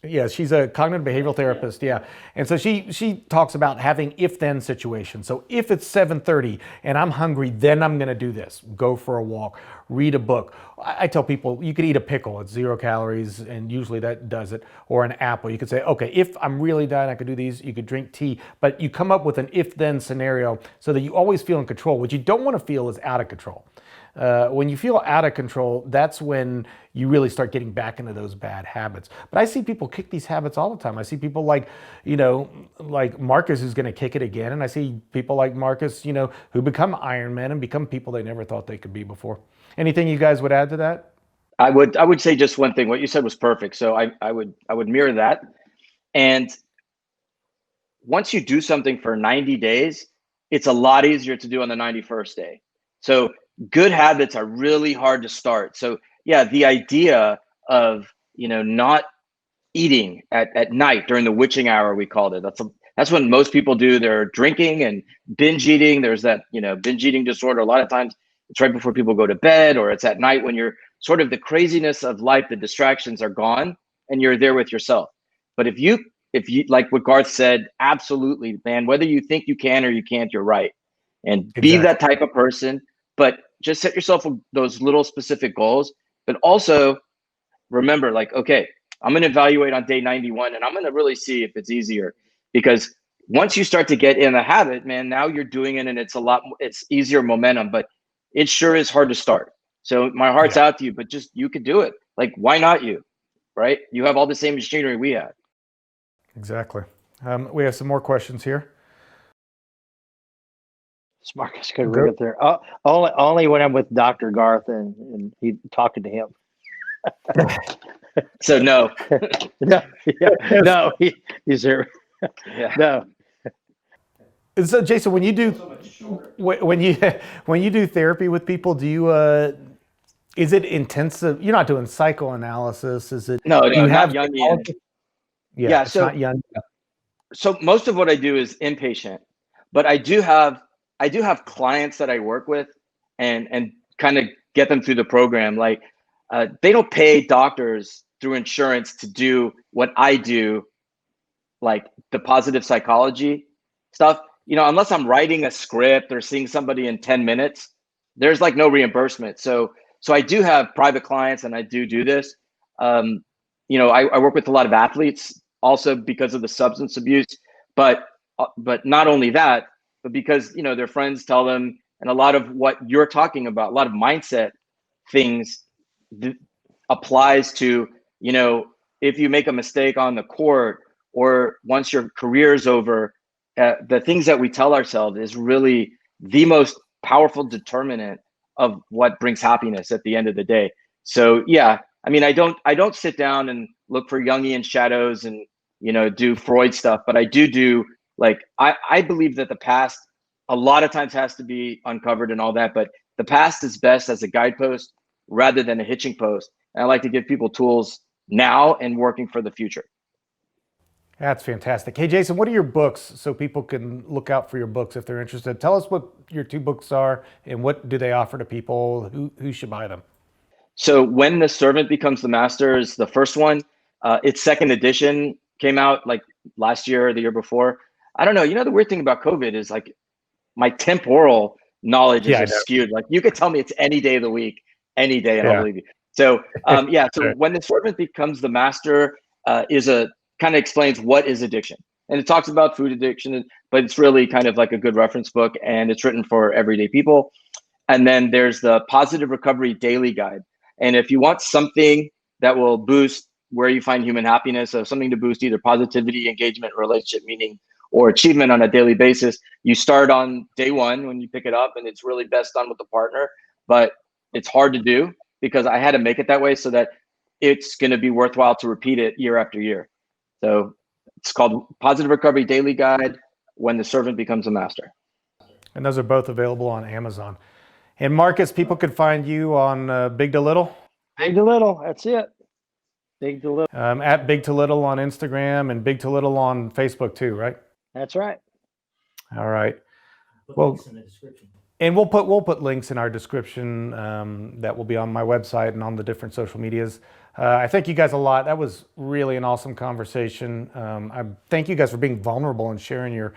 Yeah, she's a cognitive behavioral therapist. Yeah. And so she talks about having if-then situations. So if it's 7:30 and I'm hungry, then I'm going to do this. Go for a walk, read a book. I tell people you could eat a pickle. It's 0 calories, and usually that does it. Or an apple. You could say, okay, if I'm really dying, I could do these. You could drink tea. But you come up with an if-then scenario so that you always feel in control. What you don't want to feel is out of control. When you feel out of control, that's when you really start getting back into those bad habits. But I see people kick these habits all the time. I see people like, like Marcus, who's going to kick it again. And I see people like Marcus, who become Ironman and become people they never thought they could be before. Anything you guys would add to that? I would say just one thing. What you said was perfect. So I would mirror that. And once you do something for 90 days, it's a lot easier to do on the 91st day. So good habits are really hard to start. So yeah, the idea of, not eating at night during the witching hour, we called it. That's when most people do. They're drinking and binge eating. There's that, binge eating disorder. A lot of times it's right before people go to bed, or it's at night when you're sort of the craziness of life, the distractions are gone and you're there with yourself. But if you, like what Garth said, absolutely, man, whether you think you can or you can't, you're right. And be that type of person, but just set yourself those little specific goals, but also remember, like, okay, I'm going to evaluate on day 91 and I'm going to really see if it's easier, because once you start to get in the habit, man, now you're doing it and it's easier momentum, but it sure is hard to start. So my heart's out to you, but just, you could do it. Like, why not you, right? You have all the same machinery we have. Exactly. We have some more questions here. Marcus could read it there. Only when I'm with Dr. Garth and he talking to him. So no. No, he's there. Yeah. No. So Jason, when you do therapy with people, do you is it intensive? You're not doing psychoanalysis, is it? No, you not Jungian. Yeah, it's not young. So most of what I do is inpatient, but I do have clients that I work with and kind of get them through the program. Like, they don't pay doctors through insurance to do what I do, like the positive psychology stuff. Unless I'm writing a script or seeing somebody in 10 minutes, there's like no reimbursement. So I do have private clients and I do this. I work with a lot of athletes also because of the substance abuse, but not only that, but because, their friends tell them, and a lot of what you're talking about, a lot of mindset things applies to, if you make a mistake on the court or once your career is over, the things that we tell ourselves is really the most powerful determinant of what brings happiness at the end of the day. So yeah, I mean, I don't sit down and look for Jungian shadows and, do Freud stuff, but I do like, I believe that the past a lot of times has to be uncovered and all that, but the past is best as a guidepost rather than a hitching post. And I like to give people tools now and working for the future. That's fantastic. Hey, Jason, what are your books so people can look out for your books if they're interested? Tell us what your 2 books are and what do they offer to people? Who should buy them? So When the Servant Becomes the Master is the first one. Its second edition came out like last year or the year before. I don't know. The weird thing about COVID is like my temporal knowledge is Yeah, I just know. skewed. Like you could tell me it's any day of the week, any day, and I'll Yeah. believe you. So yeah. So Sure. When the Servant Becomes the Master is a kind of explains what is addiction, and it talks about food addiction, but it's really kind of like a good reference book, and it's written for everyday people. And then there's the Positive Recovery Daily Guide. And if you want something that will boost where you find human happiness, so something to boost either positivity, engagement, relationship meaning, or achievement on a daily basis, you start on day 1 when you pick it up, and it's really best done with a partner. But it's hard to do because I had to make it that way so that it's going to be worthwhile to repeat it year after year. So it's called Positive Recovery Daily Guide, When the Servant Becomes a Master. And those are both available on Amazon. And Marcus, people could find you on Big to Little. Big to little. That's it. Big to little. At Big to Little on Instagram and Big to Little on Facebook too, right? That's right. All right. Put Well, links in the description. and we'll put links in our description that will be on my website and on the different social medias. I thank you guys a lot. That was really an awesome conversation. I thank you guys for being vulnerable and sharing your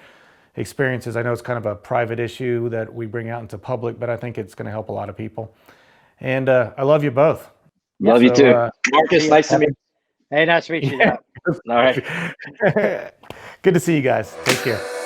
experiences. I know it's kind of a private issue that we bring out into public, but I think it's going to help a lot of people. And I love you both. Love you too. Marcus, see nice to meet you. Hey, nice to meet you. All right. Good to see you guys. Take care.